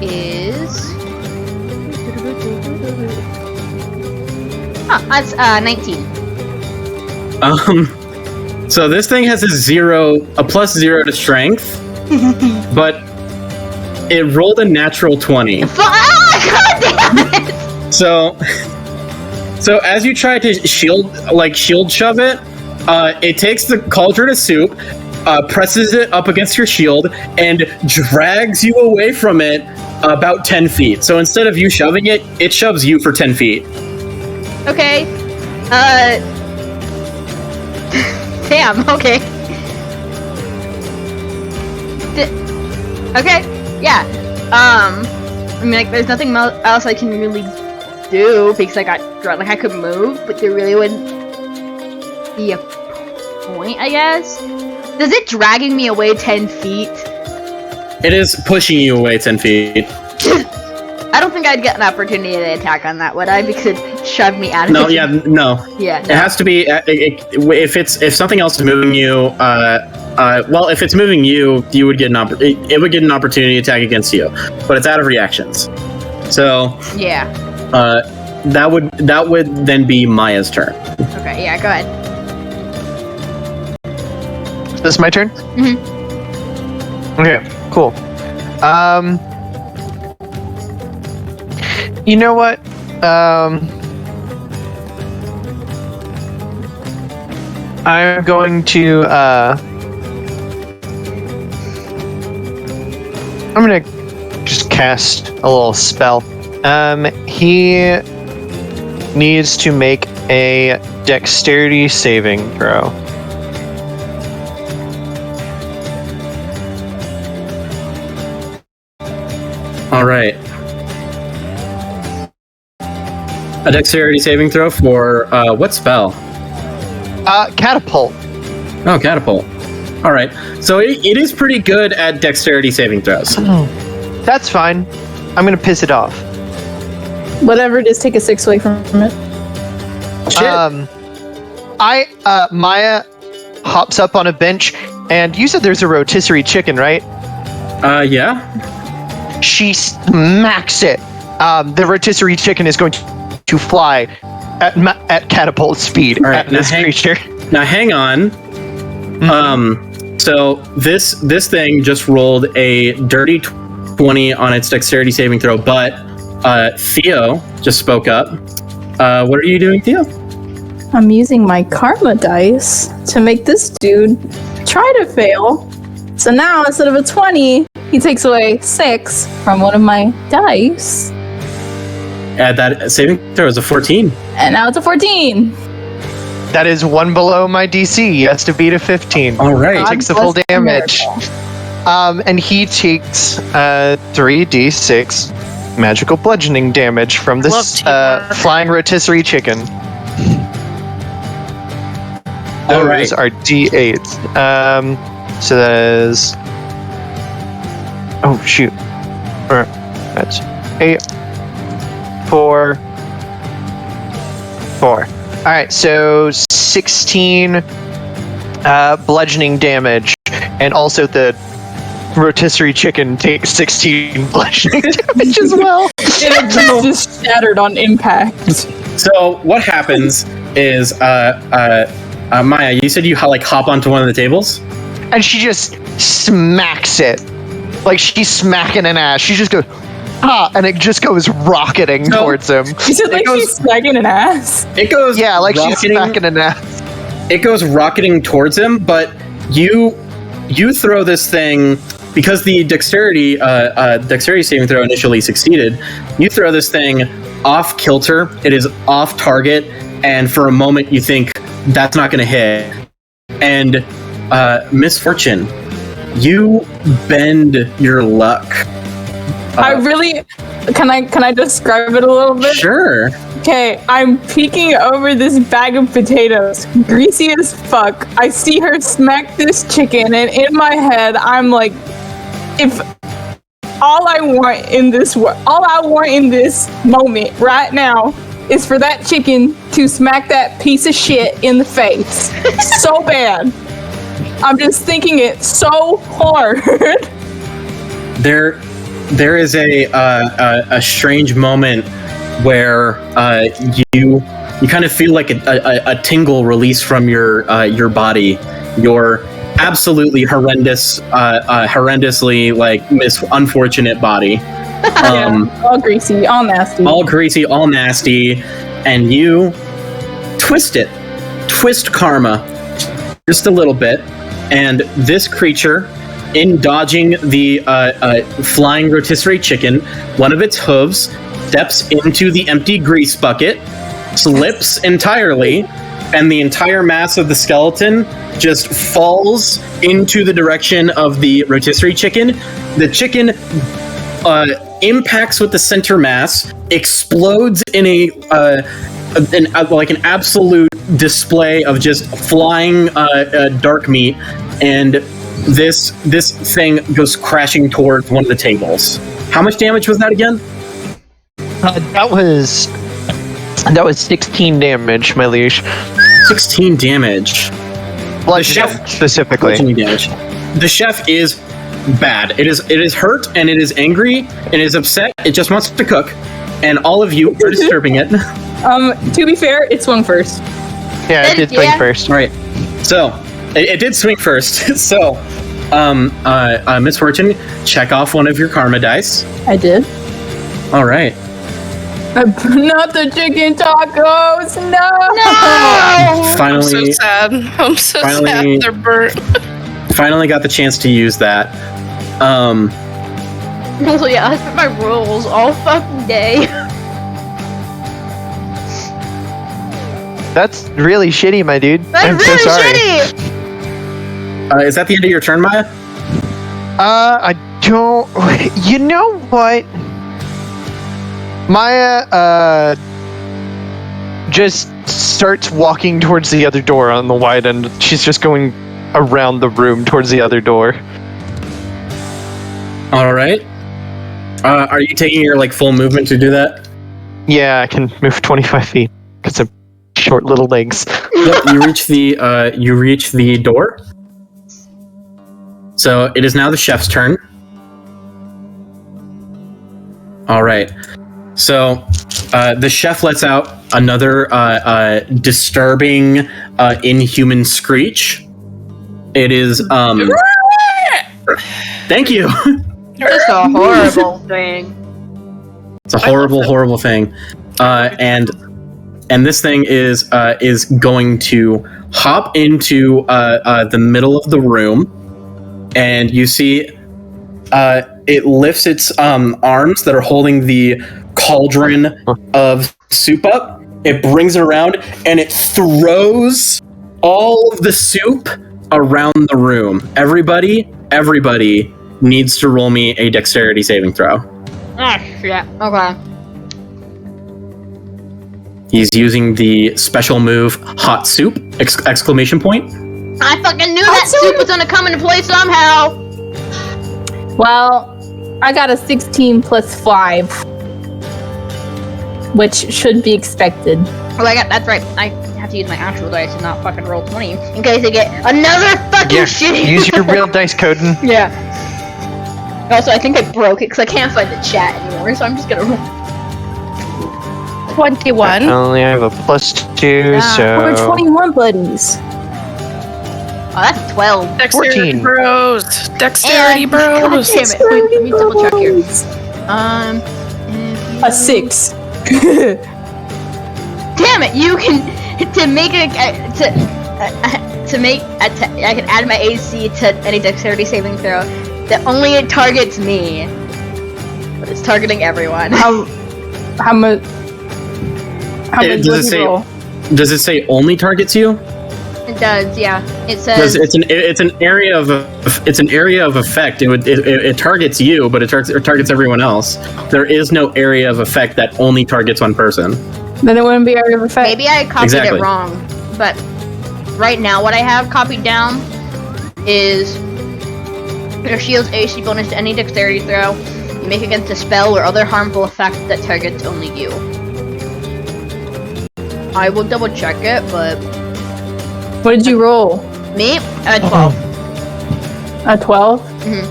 is. That's 19. So this thing has a +0 to strength, but it rolled a natural 20. God damn it! So as you try to shield shove it, it takes the cauldron of soup, presses it up against your shield, and drags you away from it about 10 feet. So instead of you shoving it, it shoves you for 10 feet. Okay. Damn, okay. Okay, yeah. I mean, like, there's nothing else I can really do because I got drawn. Like, I could move, but there really wouldn't be a point, I guess. Does it dragging me away 10 feet? It is pushing you away 10 feet. I don't think I'd get an opportunity to attack on that, would I? Because shove me out of No, it. yeah, no. Yeah. It has to be if something else is moving you. Well, if it's moving you, you would get it would get an opportunity attack against you, but it's out of reactions. So Yeah. that would then be Maya's turn. Okay, yeah, go ahead. Is this my turn? Mhm. Okay, cool. You know what? I'm going to, I'm gonna just cast a little spell. He needs to make a dexterity saving throw. All right. A dexterity saving throw for what spell? Catapult. Oh, catapult. All right. So it is pretty good at dexterity saving throws. That's fine. I'm gonna piss it off. Whatever, just take a 6 away from it. Shit. Maya hops up on a bench, and you said there's a rotisserie chicken, right? Yeah. She smacks it. The rotisserie chicken is going to fly at catapult speed All right, at this creature. Now hang on. So this thing just rolled a dirty 20 on its dexterity saving throw, but Theo just spoke up. What are you doing, Theo? I'm using my karma dice to make this dude try to fail. So now instead of a 20, he takes away 6 from one of my dice. That saving throw is a 14. And now it's a 14. That is one below my DC. He has to beat a 15. All right. Takes the full damage. And he takes 3d6 magical bludgeoning damage from this flying rotisserie chicken. All right. Those are d8s. So that is... Oh, shoot. That's 8, 4, 4. Alright, so 16 bludgeoning damage, and also the rotisserie chicken takes 16 bludgeoning damage as well. It just shattered on impact. So what happens is, Maya, you said you hop onto one of the tables? And she just smacks it. Like she's smacking an ass. She just goes, and it just goes rocketing towards him. You said like she's smacking an ass? It goes like rocketing, she's smacking an ass. It goes rocketing towards him, but you throw this thing, because the dexterity saving throw initially succeeded, you throw this thing off kilter. It is off target, and for a moment you think that's not going to hit. And Miss Fortune, you bend your luck. I really... Can I describe it a little bit? Sure. Okay, I'm peeking over this bag of potatoes, greasy as fuck. I see her smack this chicken, and in my head, I'm like, if all I want in this moment right now is for that chicken to smack that piece of shit in the face so bad. I'm just thinking it so hard. There is a strange moment where you kind of feel like a tingle release from your body. Your absolutely horrendously like unfortunate body. All greasy, all nasty. All greasy, all nasty, and you twist karma just a little bit, and this creature, in dodging the flying rotisserie chicken, one of its hooves steps into the empty grease bucket, slips entirely, and the entire mass of the skeleton just falls into the direction of the rotisserie chicken. The chicken impacts with the center mass, explodes in an absolute display of just flying dark meat, and this thing goes crashing towards one of the tables. How much damage was that again? That was That was 16 damage, my liege. 16 damage. Bludgeoning, chef- specifically. Bludgeoning damage. The chef is bad. It is hurt and it is angry and it is upset. It just wants to cook, and all of you are disturbing it. To be fair, it swung first. Yeah, it did swing first. Right. So it did swing first. So, Miss Fortune, check off one of your karma dice. I did. All right. Not the chicken tacos. No. Finally, I'm so sad. I'm so finally- sad they're burnt. finally got the chance to use that. Also, yeah, I spent my rolls all fucking day. That's really shitty, my dude. That's I'm really so sorry. shitty! Is that the end of your turn, Maya? I don't. You know what? Maya, just starts walking towards the other door on the wide end. She's just going around the room towards the other door. All right. Are you taking your full movement to do that? Yeah, I can move 25 feet because of short little legs. Yep. You reach the door. So it is now the chef's turn. All right. So the chef lets out another disturbing, inhuman screech. It is. Thank you. It's a horrible thing. It's a horrible thing. And this thing is going to hop into the middle of the room, and you see it lifts its arms that are holding the cauldron of soup up. It brings it around, and it throws all of the soup around the room. Everybody needs to roll me a dexterity saving throw. Ah, shit. Okay. He's using the special move Hot Soup! Exclamation point. I fucking knew that soup was gonna come into play somehow! Well, I got a 16 plus 5, which should be expected. Oh, that's right. I have to use my actual dice and not fucking roll 20 in case I get another fucking Yeah, shitty. use your real dice, Koden. Yeah. Also, I think I broke it because I can't find the chat anymore, so I'm just gonna roll. 21. I only have a +2, Yeah. Over so 21 buddies. Oh, that's 12. Dexterity 14. bros. Dexterity And- bros. God damn it. Wait, let me double check here. A 6. Damn it! You can to make a I can add my AC to any dexterity saving throw that only it targets me, but it's targeting everyone. How much? How much Does would it you say? roll? Does it say only targets you? It does, yeah. It Because says it's an area of effect. It targets you, but it targets everyone else. There is no area of effect that only targets one person. Then it wouldn't be area of effect. maybe I copied Exactly. it wrong, but right now what I have copied down is your shield's AC bonus to any dexterity throw you make against a spell or other harmful effect that targets only you. I will double check it, but What did you roll? me? 12. A 12? Mhm.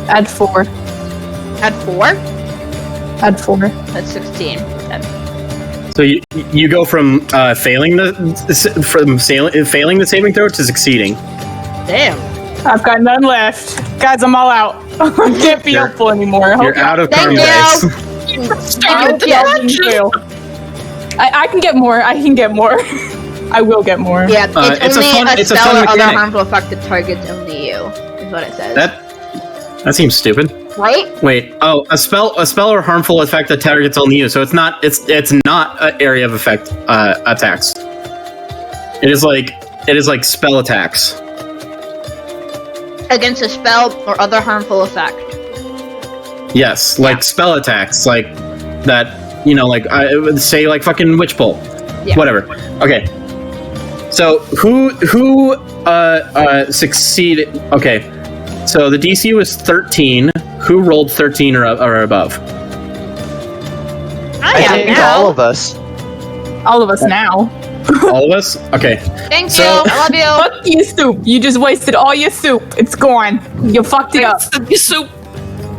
Add 4. Add 4? Add 4. That's 16. So you go from failing the saving throw to succeeding. Damn. I've got none left. Guys, I'm all out. I can't be You're- helpful anymore. You're out of Thank karma you. dice. I'll fail. I can get more. I can get more. I will get more. Yeah, it's it's a only fun- a it's a spell fun or other mechanic. harmful effect that targets only you, is what it says. That seems stupid. Right? Wait. Oh, a spell or harmful effect that targets only you. So it's not an area of effect attacks. It is like spell attacks. Against a spell or other harmful effect. Yes, like spell attacks, like that. I would say fucking witch bolt. Yeah. Whatever. Okay. So who succeeded? Okay. So the DC was 13. Who rolled 13 or above? I I am think now. all of us. All of us now. All of us? Okay. Thank So- you. I love you. Fuck you, soup. You just wasted all your soup. It's gone. You fucked it up. Soup.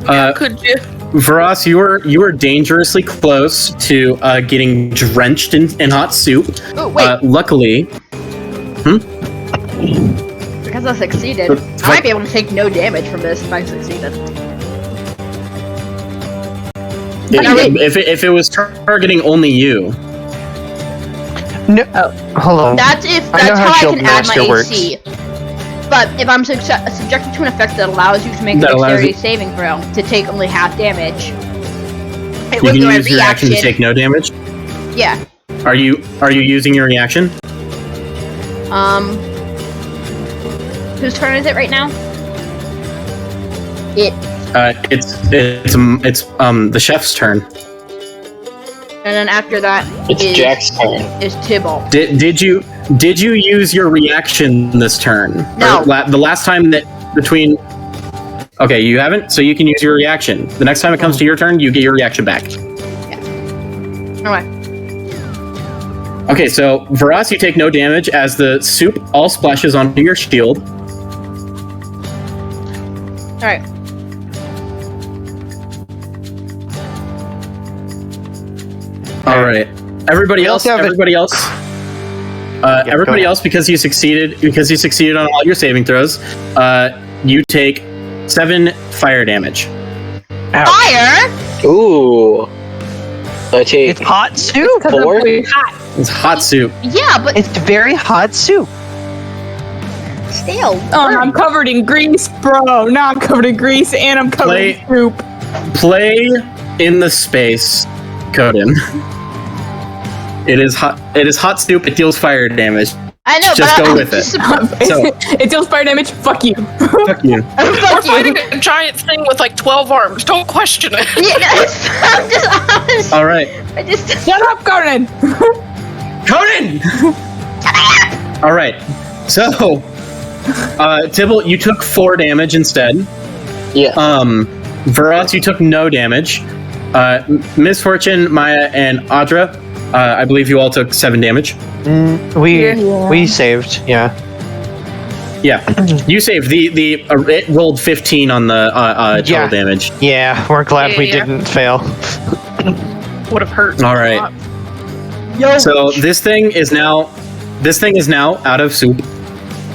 Uh, Could you? Varas, you were dangerously close to getting drenched in hot soup. Oh wait, Luckily, because I succeeded, I might be able to take no damage from this if I succeeded. if it was targeting only you, No. Hold on. That's if I know that's how how I Shield can add my Master works. AC. But if I'm subjected to an effect that allows you to make a That allows dexterity you- saving throw to take only half damage, it you would can be my use your action reaction. to take no damage. Yeah. Are you using your reaction? Whose turn is it right now? It. It's the chef's turn. And then after that It's Jack's turn. is Tybalt. Did you use your reaction this turn? No. Or the last time that between. Okay, you haven't, so you can use your reaction. The next time it comes to your turn, you get your reaction back. Alright. Okay, so Varas, you take no damage as the soup all splashes onto your shield. Alright. All right, everybody We else, also have everybody else, everybody else, because you succeeded on all your saving throws. You take 7 fire damage. Ouch. Fire? Ooh. So I take It's hot soup. 4. It's hot soup. Yeah, but It's very hot soup. still. Oh, I'm covered in grease, bro. Now I'm covered in grease and I'm covered in soup. Play in the space, Koden. It is hot. It is hot soup. It deals fire damage. I know, Just but go I'm with it. just- So- It deals fire damage. Fuck you. Fuck you. We're Fuck you. fighting a giant thing with like 12 arms. Don't question it. Yeah, no, I'm just. All right, I just. Shut up, Koden. Koden. All right. So, Tybalt, you took 4 damage instead. Yeah. Varas, you took no damage. Miss Fortune, Maya, and Audra, I believe you all took 7 damage. We saved. Yeah. Yeah, you saved the it rolled 15 on the total Yeah. damage. Yeah. We're glad we Yeah. didn't fail. Would have hurt. All right. Yo. So this thing is now out of soup,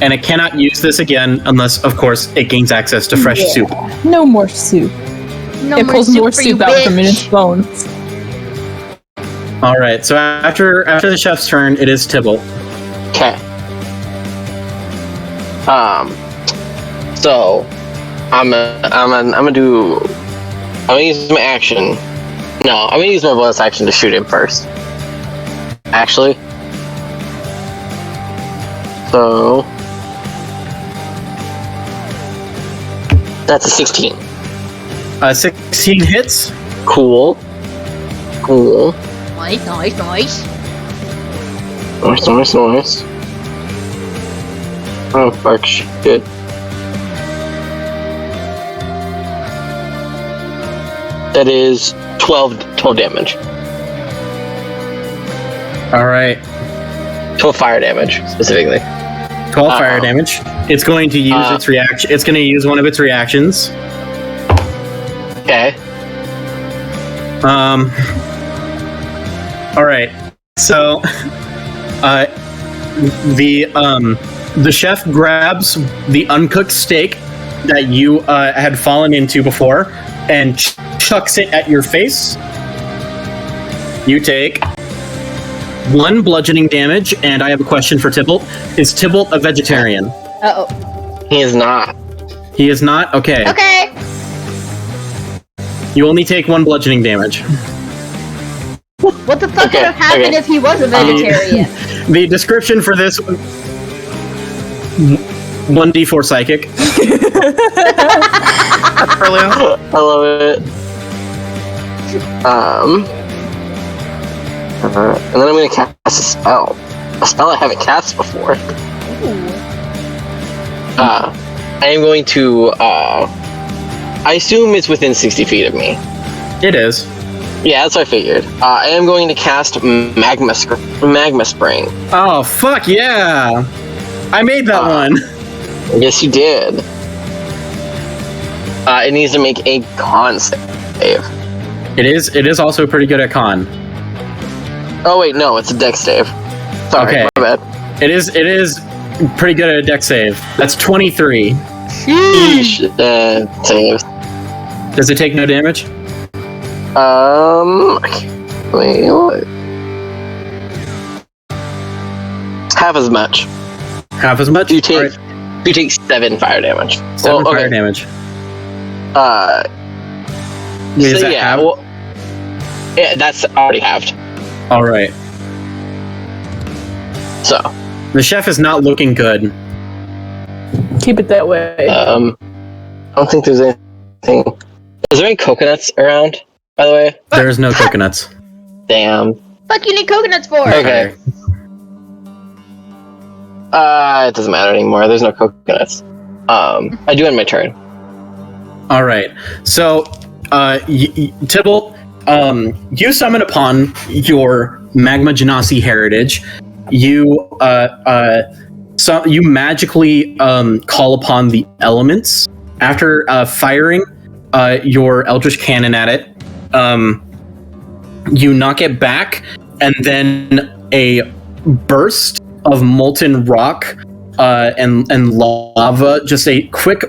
and it cannot use this again unless, of course, it gains access to fresh soup. No more soup. No It pulls more for you, soup out from in its bitch. bones. All right. So after the chef's turn, it is Tybalt. Okay. So I'm gonna use my action. No, I'm gonna use my bonus action to shoot him first. Actually. So that's a 16. 16 hits. Cool. Nice. Nice. Oh, fuck, shit. That is 12 damage. All right. 12 fire damage, specifically. 12 fire damage. It's going to use its reaction. It's going to use one of its reactions. Okay. All right. So, the chef grabs the uncooked steak that you had fallen into before and chucks it at your face. You take 1 bludgeoning damage, and I have a question for Tybalt. Is Tybalt a vegetarian? Uh oh. He is not. He is not? Okay. Okay. You only take 1 bludgeoning damage. What the fuck Okay, would have happened okay. if he was a vegetarian? The description for this 1d4 psychic. Brilliant. I love it. And then I'm gonna cast a spell. A spell I haven't cast before. I am going to, I assume it's within 60 feet of me. It is. Yeah, that's what I figured. I am going to cast Magma Spring. Oh, fuck yeah! I made that one. Yes, you did. It needs to make a con save. It is also pretty good at con. Oh wait, no, it's a dex save. Sorry, Okay. my bad. It is pretty good at a dex save. That's 23. Sheesh. Saves. Does it take no damage? Wait, what? Half as much. Half as much? You take Alright. you take 7 fire damage. 7 fire damage. Wait, is So that yeah, half? well, yeah, that's already halved. Alright. So, The chef is not looking good. Keep it that way. I don't think there's anything. Is there any coconuts around, by the way? There's no coconuts. Damn. Fuck you need coconuts for? Okay. It doesn't matter anymore. There's no coconuts. I do end my turn. Alright. So, Tybalt, you summon upon your Magma Genasi heritage. You magically call upon the elements. After firing your Eldritch Cannon at it, you knock it back, and then a burst of molten rock and lava, just a quick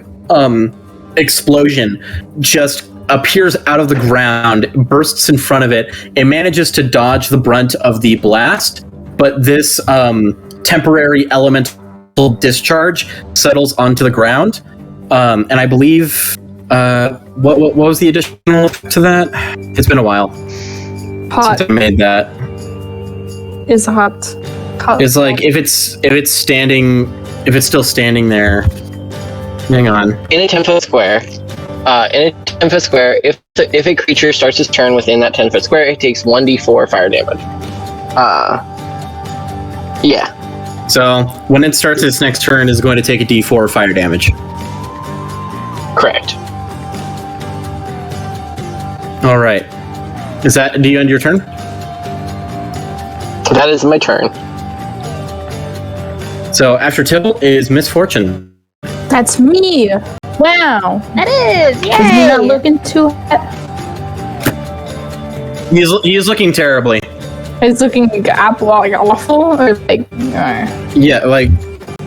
explosion, just appears out of the ground, bursts in front of it. It manages to dodge the brunt of the blast, but this temporary elemental discharge settles onto the ground. And I believe, what was the additional to that? It's been a while Hot since I made that. is hot. Hot. It's like if it's still standing there. Hang on. In a 10-foot square, if a creature starts its turn within that 10-foot square, it takes 1d4 fire damage. Yeah. So when it starts its next turn, it's going to take a d4 fire damage. Correct. All right. Do you end your turn? That is my turn. So after Tybalt is Miss Fortune. That's me. Wow. That is, Is he not yay! looking too? He is looking terribly. He's looking like awful, or like. Yeah, like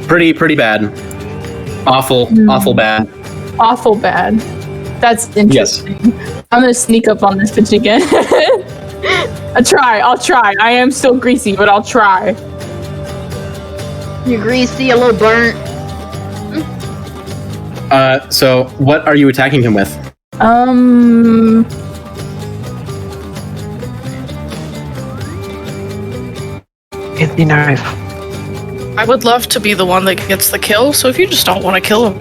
pretty bad. Awful bad. Awful bad. That's interesting. I'm gonna sneak up on this bitch again. I'll try. I am still greasy, but I'll try. You're greasy, a little burnt. So what are you attacking him with? Hit the knife. I would love to be the one that gets the kill, so if you just don't want to kill him.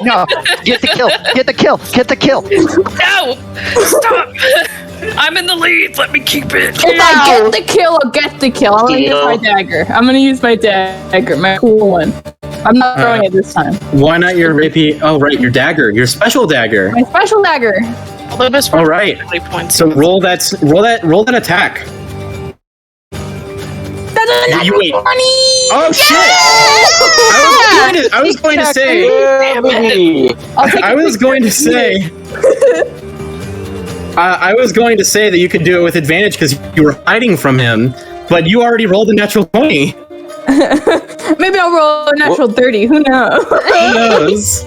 No, get the kill. Get the kill. Get the kill. No! Stop! I'm in the lead, let me keep it. If I get the kill, I'll get the kill. I'm gonna use my dagger. My cool one. I'm not throwing it this time. Why not your rapey? Oh, right, your dagger, your special dagger. My special dagger. Although Miss All right. points. So roll that attack. That's a You wait. 20! Oh shit! I was going to say. I was going to say. I was going to say that you could do it with advantage because you were hiding from him, but you already rolled a natural 20. Maybe I'll roll a natural 30. Who knows? Who knows?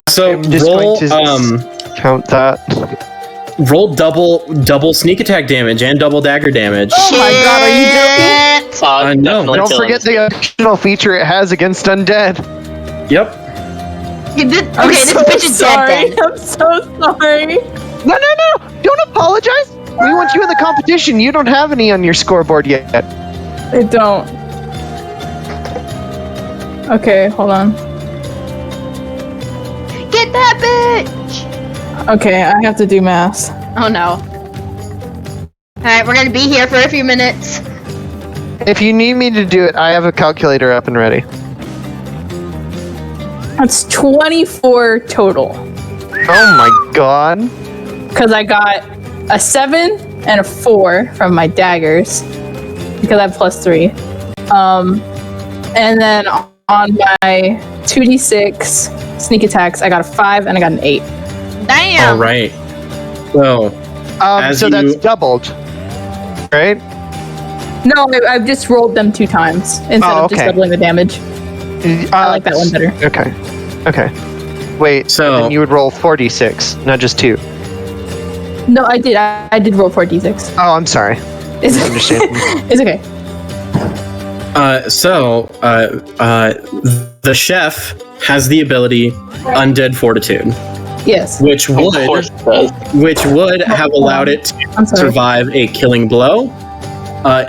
So I'm just roll going to count that. roll double sneak attack damage and double dagger damage. Oh my god, are you joking? No. Don't forget the additional feature it has against undead. Yep. This I'm so bitch is sorry. dead then. I'm so sorry. No. Don't apologize. We want you in the competition. You don't have any on your scoreboard yet. I don't. Okay, hold on. Get that bitch! Okay, I have to do math. Oh no. Alright, we're gonna be here for a few minutes. If you need me to do it, I have a calculator up and ready. That's 24 total. Oh my god. because I got a 7 and a 4 from my daggers because I have +3. And then on my 2d6 sneak attacks, I got a 5 and I got an 8. Damn. All right. So, As so that's you- doubled, right? No, I've just rolled them 2 times instead of just okay. doubling the damage. I like that one better. Okay. Wait, So- then you would roll 4d6, not just 2. No, I did. I did roll 4d6. Oh, I'm sorry. It's, Understand. it's okay. the chef has the ability Undead Fortitude, Yes. which Of course would it does. have allowed it to I'm sorry. survive a killing blow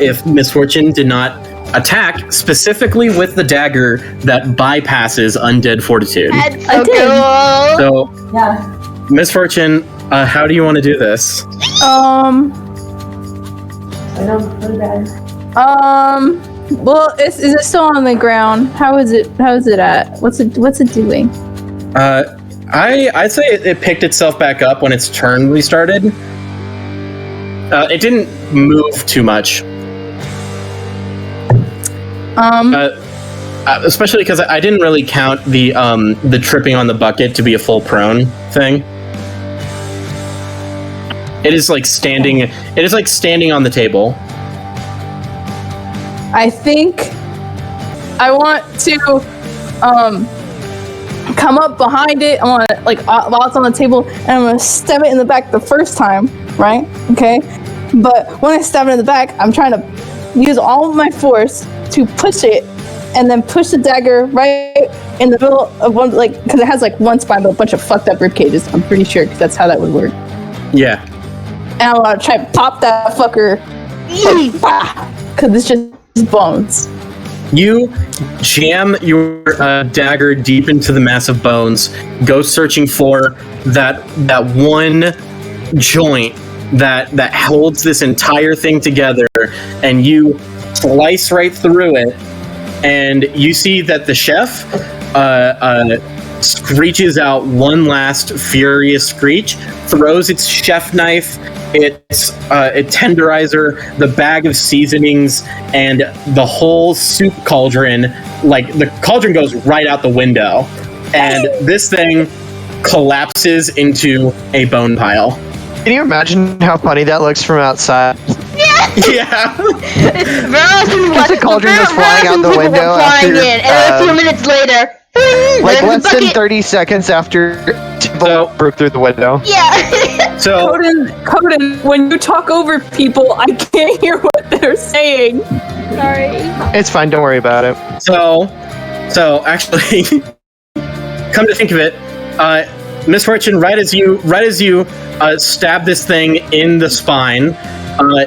if Misfortune did not attack specifically with the dagger that bypasses Undead Fortitude. That's I so did. cool. So, Yeah. Misfortune, how do you want to do this? Well, is it still on the ground? How is it at? What's it doing? I'd say it picked itself back up when its turn restarted. It didn't move too much. Especially because I didn't really count the tripping on the bucket to be a full prone thing. It is like standing. It is like standing on the table. I think I want to come up behind it. I want to while it's on the table, and I'm gonna stab it in the back the first time, right? Okay. But when I stab it in the back, I'm trying to use all of my force to push it, and then push the dagger right in the middle of one, because it has one spine but a bunch of fucked up rib cages. I'm pretty sure because that's how that would work. Yeah. And I want to try and pop that fucker, because it's just bones. You jam your dagger deep into the massive bones, go searching for that one joint that holds this entire thing together, and you slice right through it, and you see that the chef screeches out one last furious screech, throws its chef knife, its tenderizer, the bag of seasonings, and the whole soup cauldron. The cauldron goes right out the window, and this thing collapses into a bone pile. Can you imagine how funny that looks from outside? Yeah. The cauldron just flying out the window flying after, in, and then a few minutes later, there's a less than bucket. 30 seconds after Tybalt broke through the window. Yeah. So Koden, when you talk over people, I can't hear what they're saying. Sorry. It's fine, don't worry about it. So actually, come to think of it, Misfortune, right as you stab this thing in the spine,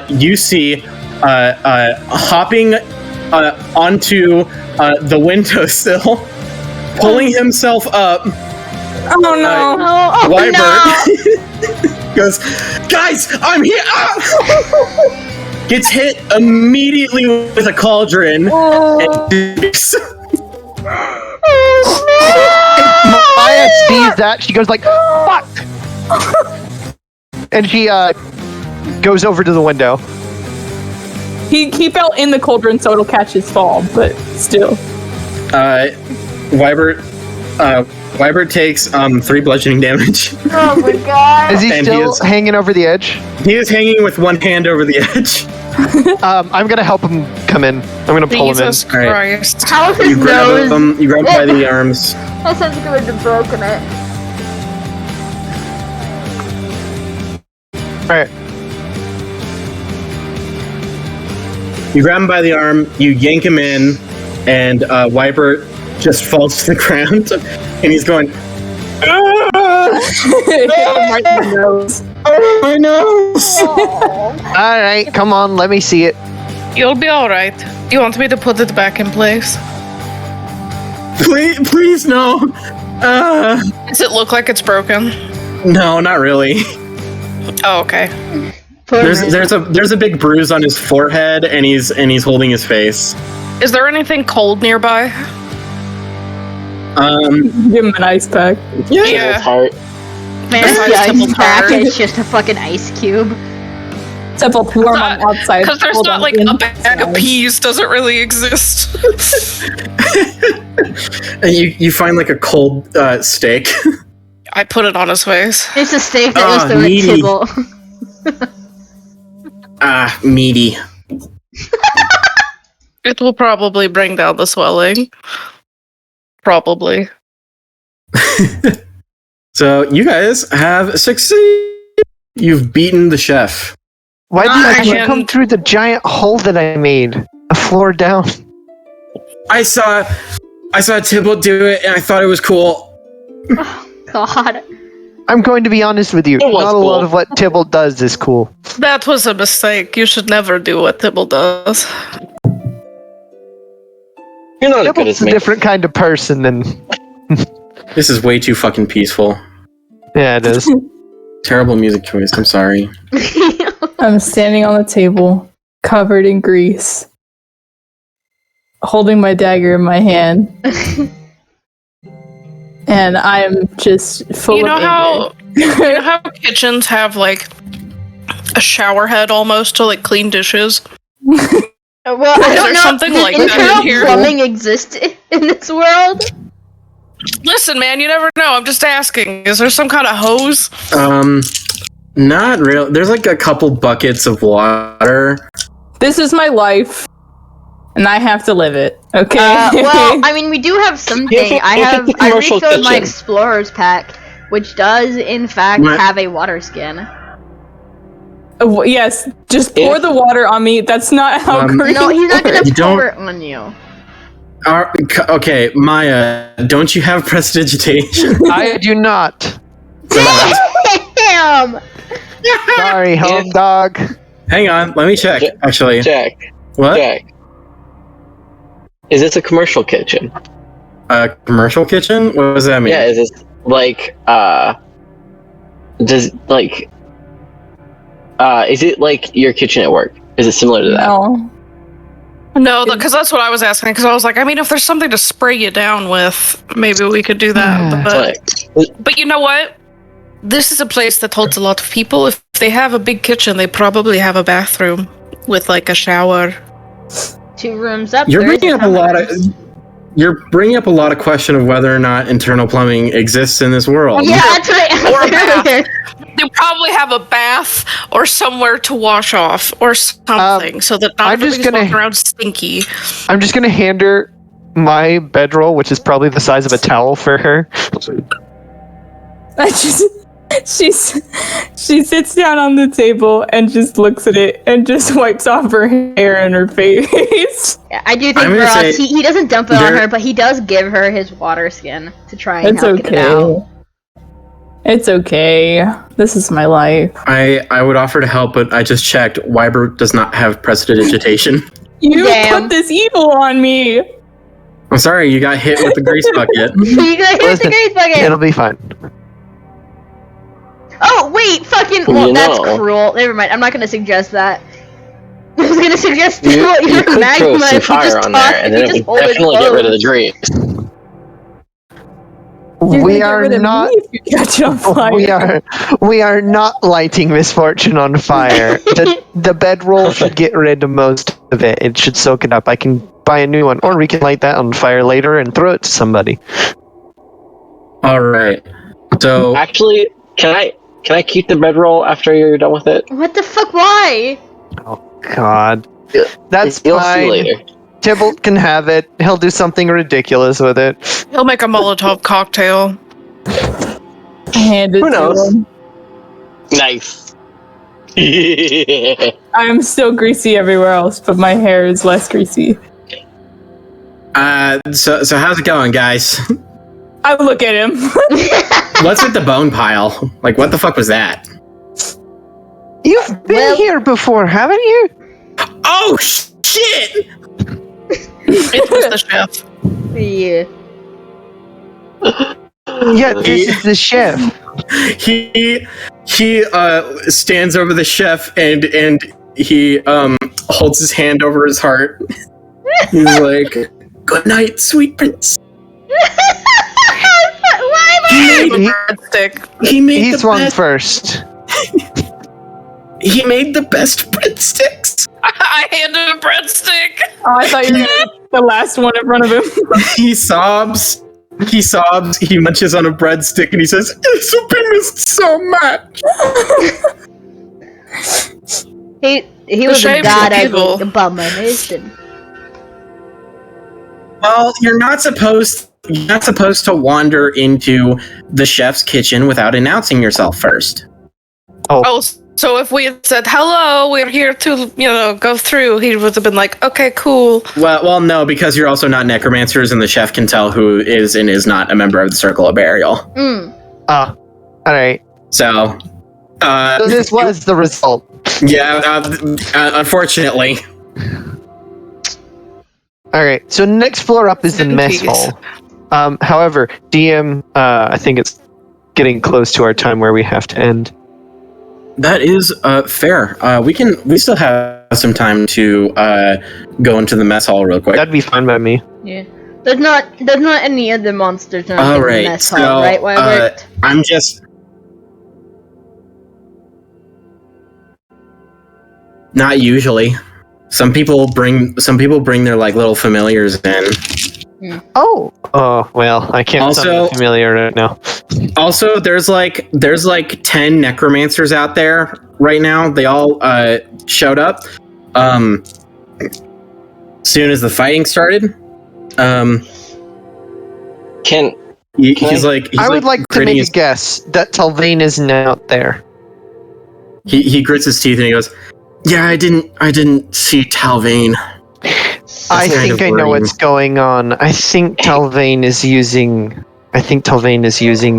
you see hopping onto the windowsill, pulling himself up. Oh no! Wybert goes, guys, I'm here! Ah! Gets hit immediately with a cauldron. And Maya sees that, she goes fuck! And she goes over to the window. He fell in the cauldron, so it'll catch his fall, but still. Wybert takes 3 bludgeoning damage. Oh my god. Is he And still hanging over the edge? He is hanging with one hand over the edge. I'm gonna help him come in. I'm gonna pull him in. Jesus Christ. How is his You grab nose? him. You grab him by the arms. That sounds like it would have broken it. Alright. You grab him by the arm. You yank him in, and Wybert just falls to the ground, and he's going. Right in the nose. Oh, my nose! Alright, come on, let me see it. You'll be alright. Do you want me to put it back in place? Please, no. Does it look like it's broken? No, not really. Oh, okay. There's a big bruise on his forehead, and he's holding his face. Is there anything cold nearby? Give him an ice pack. Yeah. His heart. Fancy Besides ice Tybalt pack, V. and it's just a fucking ice cube. Tybalt warm on the outside. Because there's cold not on like the a bag of inside. peas doesn't really exist. And you find like a cold steak. I put it on his face. It's a steak that was Ah, thrown at meaty. Tybalt. Meaty. It will probably bring down the swelling. Probably. So you guys have succeeded. You've beaten the chef. Why did you Ryan. come through the giant hole that I made? A floor down. I saw Tybalt do it, and I thought it was cool. God. I'm going to be honest with you. It was Not a lot cool. of what Tybalt does is cool. That was a mistake. You should never do what Tybalt does. You're not as good Tybalt's as a me. different kind of person than. This is way too fucking peaceful. Yeah, it is. Terrible music choice. I'm sorry. I'm standing on the table, covered in grease, holding my dagger in my hand, and I'm just full You know of how anger. you know how kitchens have like a shower head almost to like clean dishes? Well, I Is don't there know. something Does like that in internal here? plumbing exist in this world? Listen, man, you never know. I'm just asking. Is there some kind of hose? Not real. There's like a couple buckets of water. This is my life, and I have to live it. Okay. Well, I mean, we do have something. It's I a commercial refilled my kitchen. explorer's pack, which does in fact Right. have a water skin. Yes, just pour If- the water on me. That's not how green No, he's not gonna works. You don't- pour it on you. Okay, Maya, don't you have prestidigitation? I do not. Damn! Sorry, home dog. Hang on, let me check. Actually, Jack, what? Jack. Is this a commercial kitchen? A commercial kitchen? What does that mean? Yeah, is this like does like is it like your kitchen at work? Is it similar to that? No. No, because that's what I was asking. Because I was like, I mean, if there's something to spray you down with, maybe we could do that. But you know what? This is a place that holds a lot of people. If they have a big kitchen, they probably have a bathroom with like a shower. 2 rooms up. You're there is bringing up a lot of. common. You're bringing up a lot of question of whether or not internal plumbing exists in this world. Yeah, that's what I Or a asked bath. earlier. They probably have a bath or somewhere to wash off or something, so that not I'm just everybody's gonna- walking around stinky. I'm just gonna hand her my bedroll, which is probably the size of a towel for her. I just she sits down on the table and just looks at it and just wipes off her hair and her face. Yeah, I do think I'm gonna Vuras, say he doesn't dump it on there- her, but he does give her his water skin to try and It's help get it out. okay. It's okay. This is my life. I would offer to help, but I just checked. Wyber does not have prestidigitation. You Damn. put this evil on me. I'm sorry, you got hit with the grease bucket. You got here's the Listen, grease bucket. It'll be fine. Oh wait, fucking. Well, You that's know. cruel. Never mind. I'm not gonna suggest that. I was gonna suggest You your could throw magma some if you just fire on toss- there, and if then you it just would hold it definitely get rid of the close. grease. You're gonna We get are rid of not. me if you catch on fire. We are not lighting Miss Fortune on fire. The bedroll should get rid of most of it. It should soak it up. I can buy a new one, or we can light that on fire later and throw it to somebody. All right. So Actually, can I keep the bedroll after you're done with it? What the fuck? Why? God, that's You'll see fine. later. Tybalt can have it. He'll do something ridiculous with it. He'll make a Molotov cocktail. Hand it Who to knows? him. Nice. I'm still greasy everywhere else, but my hair is less greasy. so how's it going, guys? I look at him. What's with the bone pile? Like, what the fuck was that? You've been Well- here before, haven't you? Oh shit! It was the chef. Yeah. Yeah, this is the chef. He stands over the chef and he holds his hand over his heart. He's like, "Good night, sweet prince." Why am I gave him a breadstick. He swung first. He made the best breadsticks. I handed him a breadstick. Oh, I thought you were gonna put the last one in front of him. He sobs. He munches on a breadstick and he says, "This will be missed so much." He was a god of abomination. Well, you're not supposed to wander into the chef's kitchen without announcing yourself first. Oh, so if we had said, "Hello, we're here to, go through," he would have been like, "Okay, cool." Well, no, because you're also not necromancers, and the chef can tell who is and is not a member of the Circle of Burial. All right. So this was the result. Yeah, unfortunately. All right. So next floor up is the mess hall. However, DM, I think it's getting close to our time where we have to end. That is fair. We still have some time to go into the mess hall real quick. That'd be fine by me. Yeah. There's not any other monsters in the mess so, hall, right? Wyatt? I'm just not usually. Some people bring their like little familiars in. Oh, well, I can't summon a familiar right now. Also, there's like 10 necromancers out there right now. They all showed up soon as the fighting started. I would like to make a guess that Talvain isn't out there. He grits his teeth and he goes, "Yeah, I didn't see Talvain." I think I know what's going on. I think Talvain is using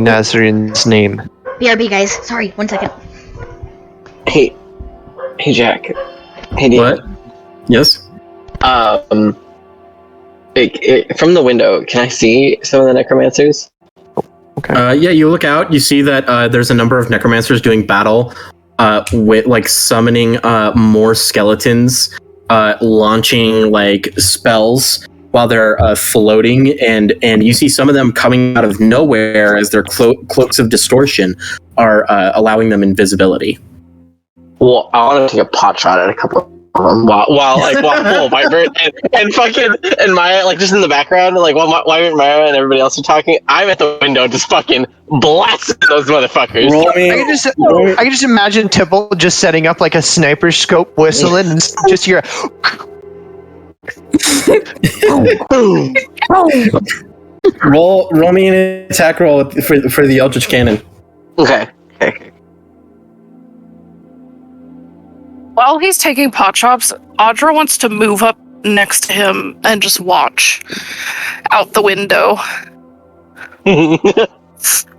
Nazarin's name. BRB, guys. Sorry, 1 second. Hey, Jack. Hey, dude. What? Yes. From the window, can I see some of the necromancers? Okay. Yeah, you look out. You see that there's a number of necromancers doing battle with like summoning more skeletons. Launching like spells while they're floating, and you see some of them coming out of nowhere as their cloaks of distortion are allowing them invisibility. Well, I want to take a pot shot at a couple of them while Vibrant and Maya, like, just in the background, like, while Vibrant, Maya, and everybody else are talking, I'm at the window just fucking blasting those motherfuckers. I can just imagine Tybalt just setting up like a sniper scope, whistling, and just hear. Roll me an attack roll for the Eldritch Cannon. Okay. While he's taking pot shots, Audra wants to move up next to him and just watch out the window.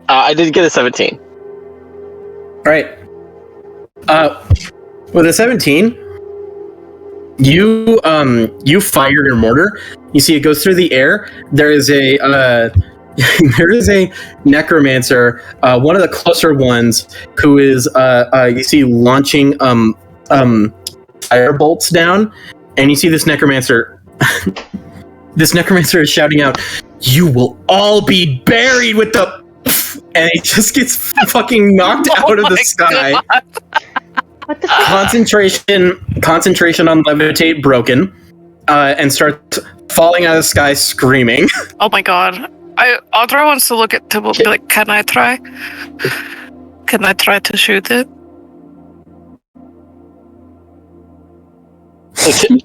I did get a 17. All right. With a 17, you fire your mortar. You see it goes through the air. There is a necromancer, one of the closer ones, who is you see launching fire bolts down, and you see this necromancer. This necromancer is shouting out, "You will all be buried with the," and it just gets fucking knocked out of the sky. God. What the fuck? Concentration on levitate broken, and starts falling out of the sky screaming. Oh my god. Audra wants to look at Tybalt and be like, "Can I try? Can I try to shoot it?"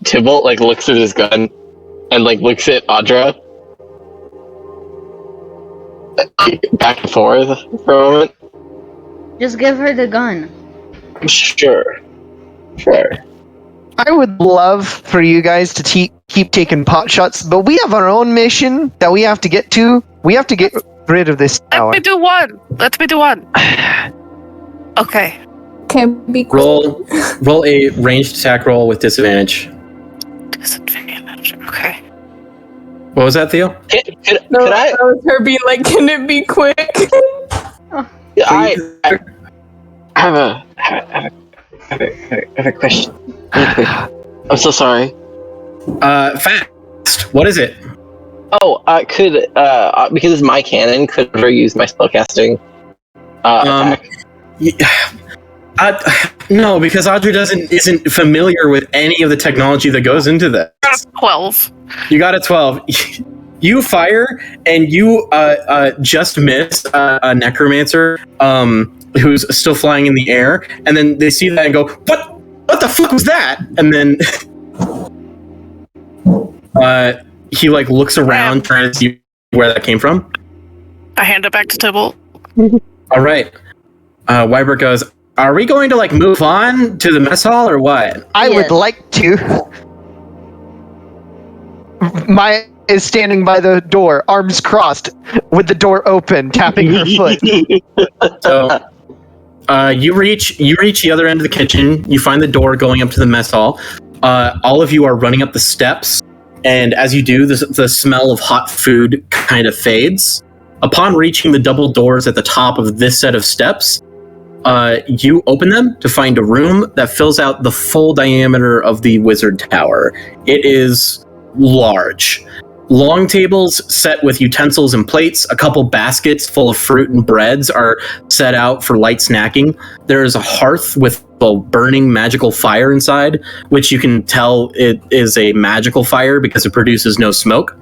Tybalt like looks at his gun and like looks at Audra back and forth for a moment. Just give her the gun. Sure. I would love for you guys to keep taking pot shots, but we have our own mission that we have to get to. We have to get rid of this tower. Let me do one. Okay. Can't be cool. Roll a ranged attack roll with disadvantage. Disadvantage. Okay. What was that, Theo? Could That was her being like, "Can it be quick?" I have a question. Really quick. I'm so sorry. Fast. What is it? Could because it's my cannon, could I use my spellcasting attack? No, because Audra isn't familiar with any of the technology that goes into this. Got a 12. You got a 12. You fire, and you just miss a necromancer who's still flying in the air, and then they see that and go, What the fuck was that? And then he like looks around trying to see where that came from. I hand it back to Tybalt. All right. Wyber goes, are we going to like move on to the mess hall or what? I Yes. would like to. Maya is standing by the door, arms crossed, with the door open, tapping her foot. So you reach the other end of the kitchen. You find the door going up to the mess hall. All of you are running up the steps, and as you do, the smell of hot food kind of fades. Upon reaching the double doors at the top of this set of steps, you open them to find a room that fills out the full diameter of the wizard tower. It is large. Long tables set with utensils and plates, a couple baskets full of fruit and breads are set out for light snacking. There is a hearth with a burning magical fire inside, which you can tell it is a magical fire because it produces no smoke.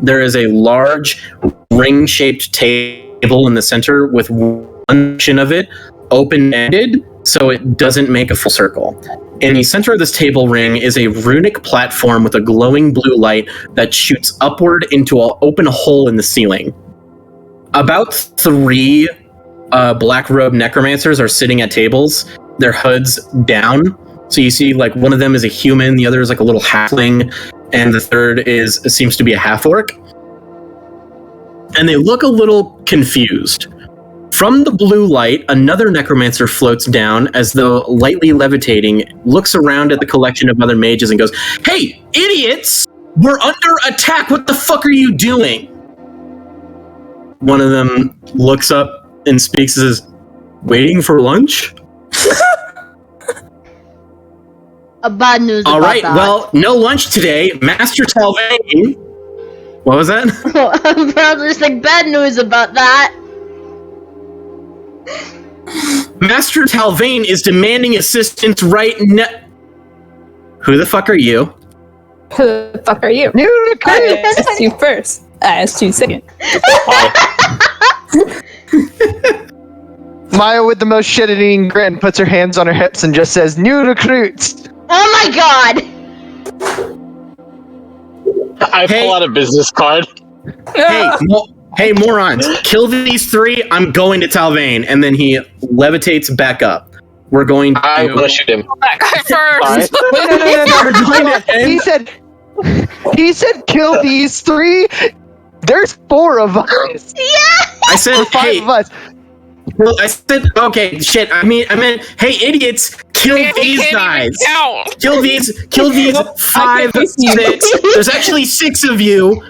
There is a large ring-shaped table in the center with one section of it open-ended, so it doesn't make a full circle. In the center of this table ring is a runic platform with a glowing blue light that shoots upward into an open hole in the ceiling. About 3 black-robed necromancers are sitting at tables, their hoods down. So you see, like, one of them is a human, the other is like a little halfling, and the third seems to be a half-orc. And they look a little confused. From the blue light, another necromancer floats down as though lightly levitating, looks around at the collection of other mages and goes, "Hey, idiots! We're under attack! What the fuck are you doing?" One of them looks up and speaks and says, "Waiting for lunch?" A bad news All about right, that. well, no lunch today. Master Talvain. What was that? There's like bad news about that. Master Talvain is demanding assistance right now. Who the fuck are you? Who the fuck are you? I asked you first. I asked you second. Maya, with the most shit-eating grin, puts her hands on her hips and just says, "New recruits." Oh my god! I pull out a business card. Hey, morons! Kill these 3. I'm going to Talvain, and then he levitates back up. We're going to. I'm gonna shoot him. That guy first. No. He said, "Kill these 3." There's 4 of us. I said, Or 5 hey. of us. Well, I said, okay, shit. I meant, hey, idiots! Kill Man, he these can't even guys! count. Kill these 5, I can 6. There's actually 6 of you.